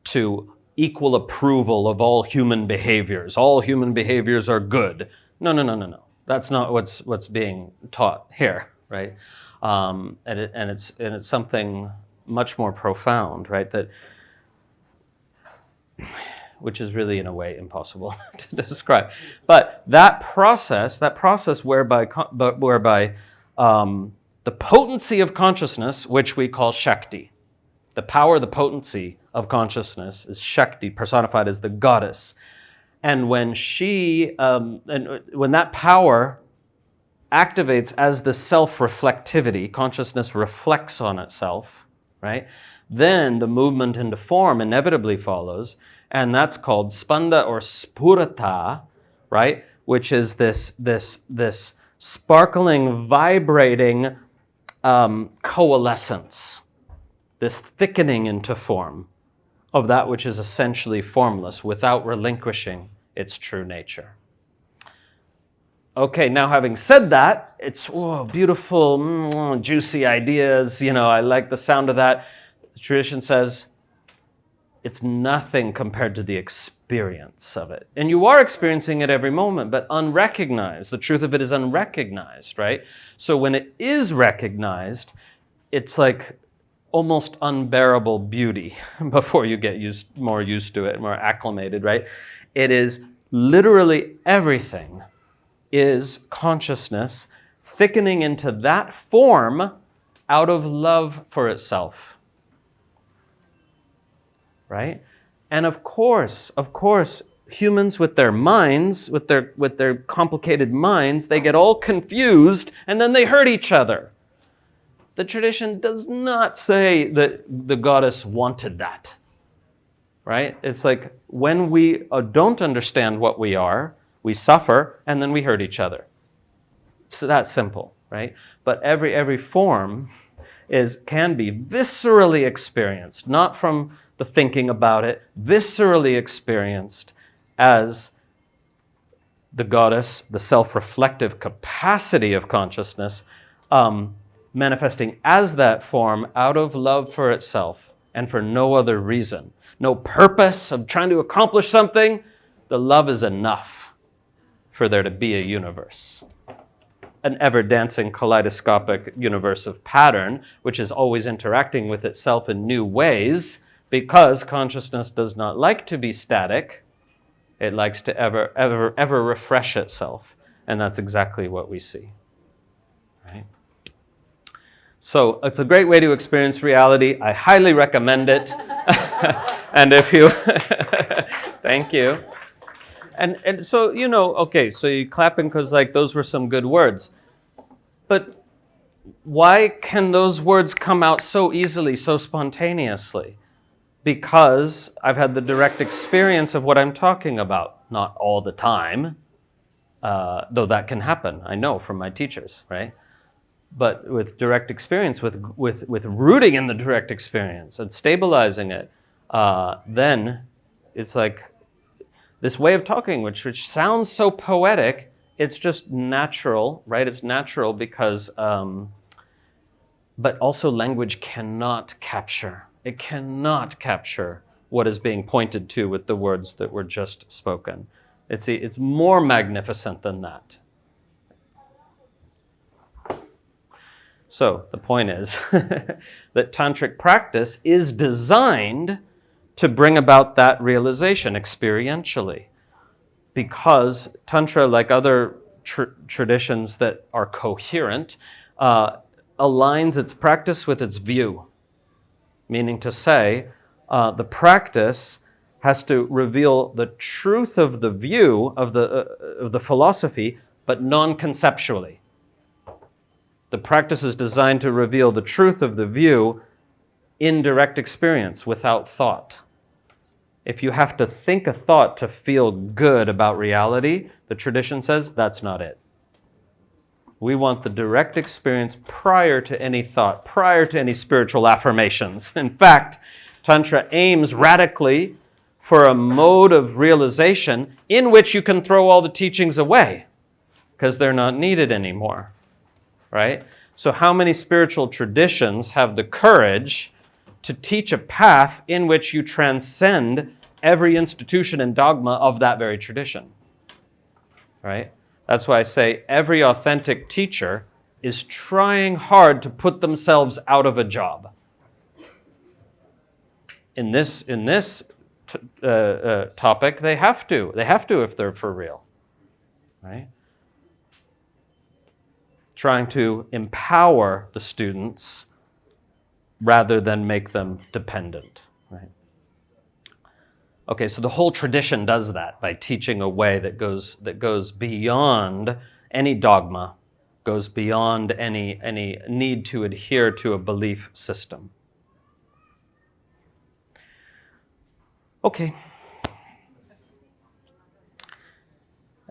to equal approval of all human behaviors. All human behaviors are good. No. That's not what's being taught here, right? And it's something much more profound, right? Which is really, in a way, impossible to describe. But that process whereby the potency of consciousness, which we call Shakti, the power, the potency of consciousness is Shakti, personified as the goddess. And when when that power activates as the self-reflectivity, consciousness reflects on itself, right? Then the movement into form inevitably follows, and that's called spanda or spurata, right? Which is this sparkling, vibrating coalescence, this thickening into form of that which is essentially formless without relinquishing its true nature. Okay, now having said that, it's beautiful, juicy ideas, I like the sound of that. The tradition says it's nothing compared to the experience of it. And you are experiencing it every moment, but unrecognized. The truth of it is unrecognized, right? So when it is recognized, it's like almost unbearable beauty before you get more used to it, more acclimated, right? It is literally everything is consciousness thickening into that form out of love for itself. Right? And of course, humans with their minds, with their complicated minds, they get all confused and then they hurt each other. The tradition does not say that the goddess wanted that. Right? It's like when we don't understand what we are, we suffer and then we hurt each other. So that's simple, right? But every form can be viscerally experienced, not from the thinking about it, viscerally experienced as the goddess, the self-reflective capacity of consciousness, manifesting as that form out of love for itself and for no other reason. No purpose of trying to accomplish something. The love is enough for there to be a universe. An ever-dancing kaleidoscopic universe of pattern, which is always interacting with itself in new ways, because consciousness does not like to be static. It likes to ever refresh itself. And that's exactly what we see. Right? So it's a great way to experience reality. I highly recommend it. And if you... Thank you. And so, okay, so you're clapping because those were some good words. But why can those words come out so easily, so spontaneously? Because I've had the direct experience of what I'm talking about. Not all the time, though that can happen, I know from my teachers, right? But with direct experience, with rooting in the direct experience and stabilizing it, then it's like this way of talking, which sounds so poetic, it's just natural, right? It's natural because, but also language cannot capture. It cannot capture what is being pointed to with the words that were just spoken. It's more magnificent than that. So the point is that tantric practice is designed to bring about that realization experientially. Because Tantra, like other traditions that are coherent, aligns its practice with its view. Meaning to say, the practice has to reveal the truth of the view of the philosophy, but non-conceptually. The practice is designed to reveal the truth of the view in direct experience, without thought. If you have to think a thought to feel good about reality, the tradition says that's not it. We want the direct experience prior to any thought, prior to any spiritual affirmations. In fact, Tantra aims radically for a mode of realization in which you can throw all the teachings away because they're not needed anymore, right? So how many spiritual traditions have the courage to teach a path in which you transcend every institution and dogma of that very tradition, right? That's why I say every authentic teacher is trying hard to put themselves out of a job. In this topic, they have to if they're for real, right? Trying to empower the students rather than make them dependent, right? Okay, so the whole tradition does that by teaching a way that goes beyond any dogma, goes beyond any need to adhere to a belief system. Okay.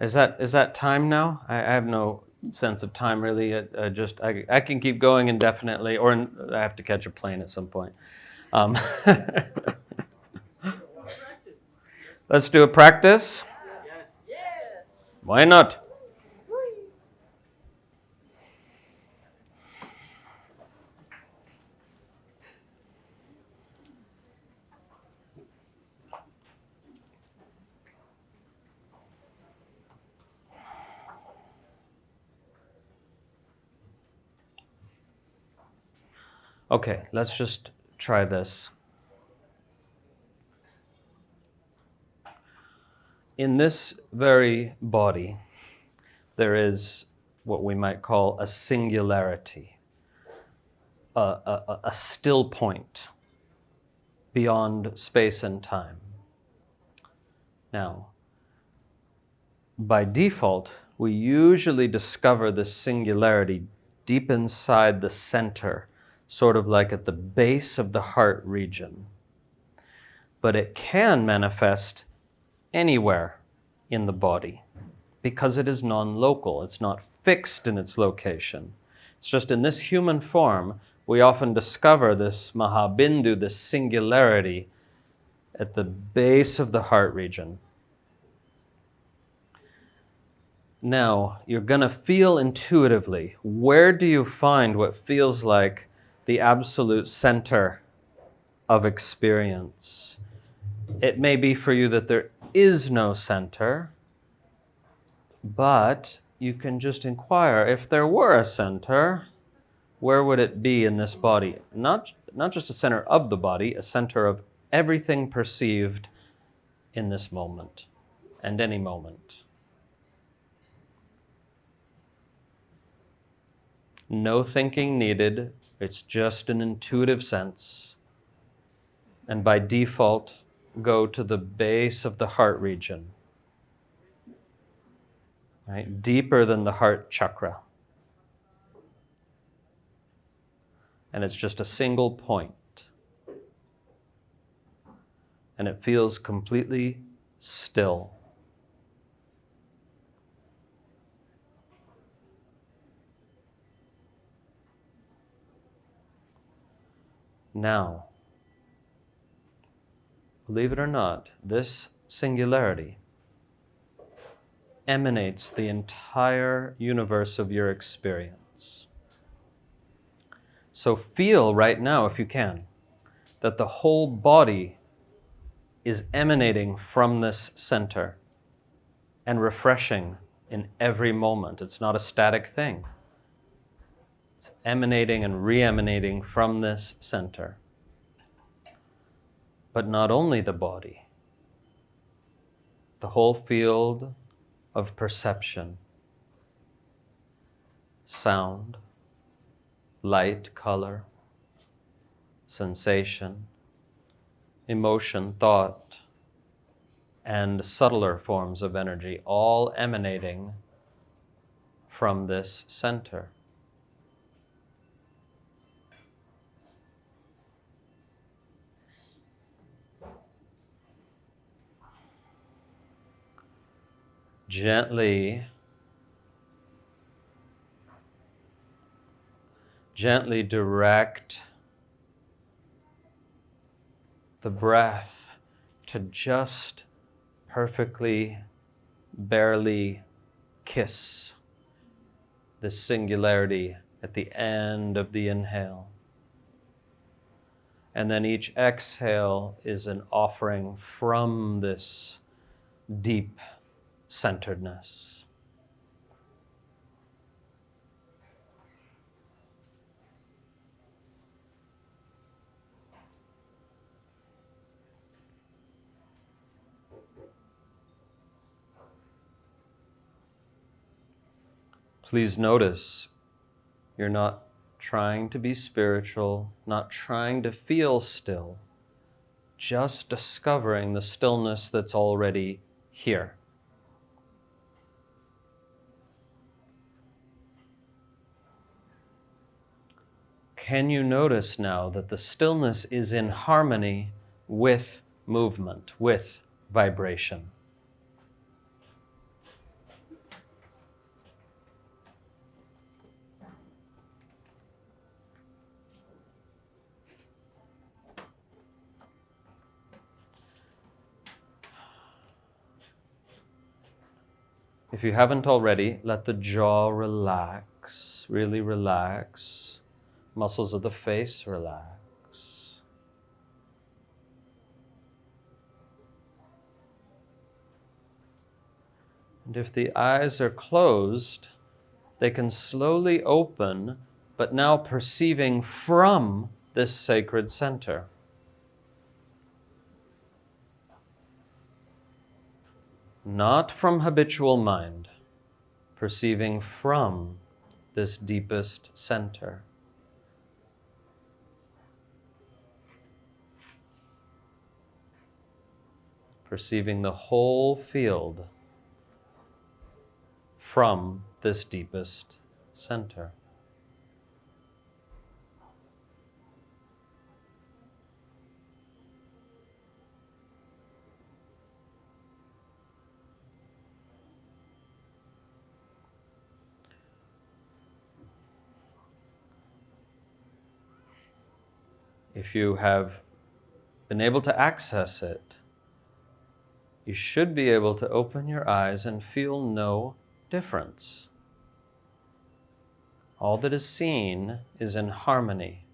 Is that time now? I have no sense of time really. I can keep going indefinitely, or I have to catch a plane at some point. Let's do a practice. Yes. Why not? Okay, let's just try this. In this very body, there is what we might call a singularity, a still point beyond space and time. Now, by default, we usually discover this singularity deep inside the center, sort of like at the base of the heart region. But it can manifest anywhere in the body because it is non-local. It's not fixed in its location. It's just in this human form, we often discover this mahabindu, this singularity at the base of the heart region. Now, you're going to feel intuitively, where do you find what feels like the absolute center of experience? It may be for you that there is no center, but you can just inquire, if there were a center, where would it be in this body? Not just a center of the body, a center of everything perceived in this moment and any moment. No thinking needed, it's just an intuitive sense. And by default, go to the base of the heart region, right? Deeper than the heart chakra. And it's just a single point. And it feels completely still. Now, believe it or not, this singularity emanates the entire universe of your experience. So feel right now, if you can, that the whole body is emanating from this center and refreshing in every moment. It's not a static thing. It's emanating and re-emanating from this center. But not only the body, the whole field of perception, sound, light, color, sensation, emotion, thought, and subtler forms of energy, all emanating from this center. Gently direct the breath to just perfectly, barely kiss the singularity at the end of the inhale. And then each exhale is an offering from this deep centeredness. Please notice you're not trying to be spiritual, not trying to feel still, just discovering the stillness that's already here. Can you notice now that the stillness is in harmony with movement, with vibration? If you haven't already, let the jaw relax, really relax. Muscles of the face relax. And if the eyes are closed, they can slowly open, but now perceiving from this sacred center. Not from habitual mind, perceiving from this deepest center. Perceiving the whole field from this deepest center. If you have been able to access it, you should be able to open your eyes and feel no difference. All that is seen is in harmony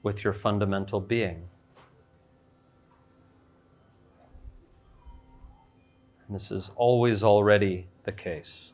with your fundamental being. And this is always already the case.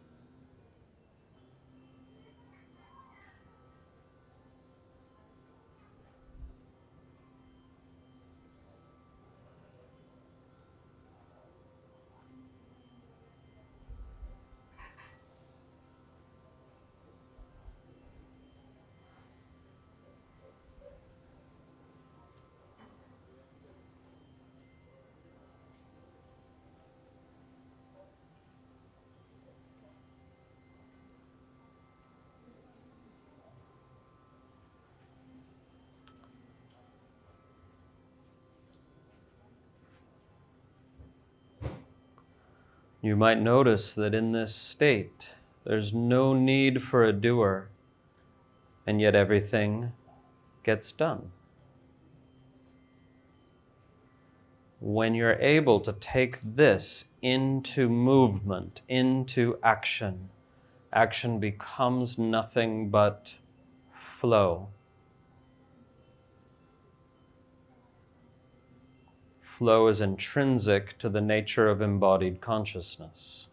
You might notice that in this state, there's no need for a doer, and yet everything gets done. When you're able to take this into movement, into action, action becomes nothing but flow. Flow is intrinsic to the nature of embodied consciousness.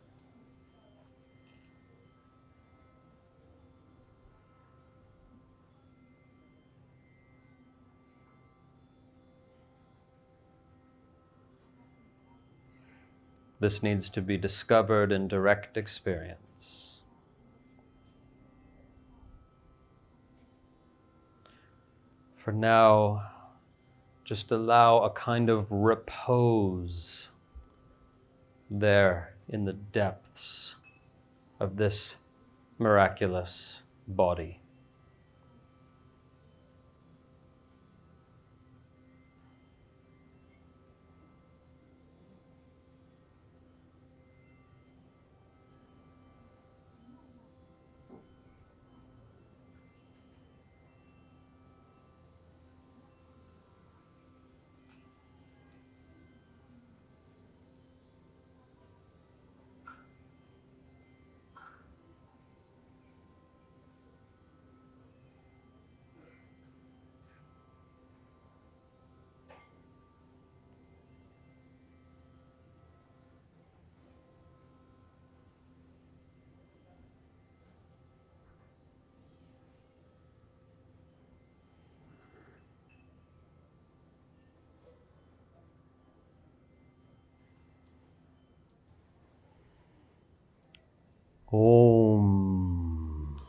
This needs to be discovered in direct experience. For now, Just allow a kind of repose there in the depths of this miraculous body. Om.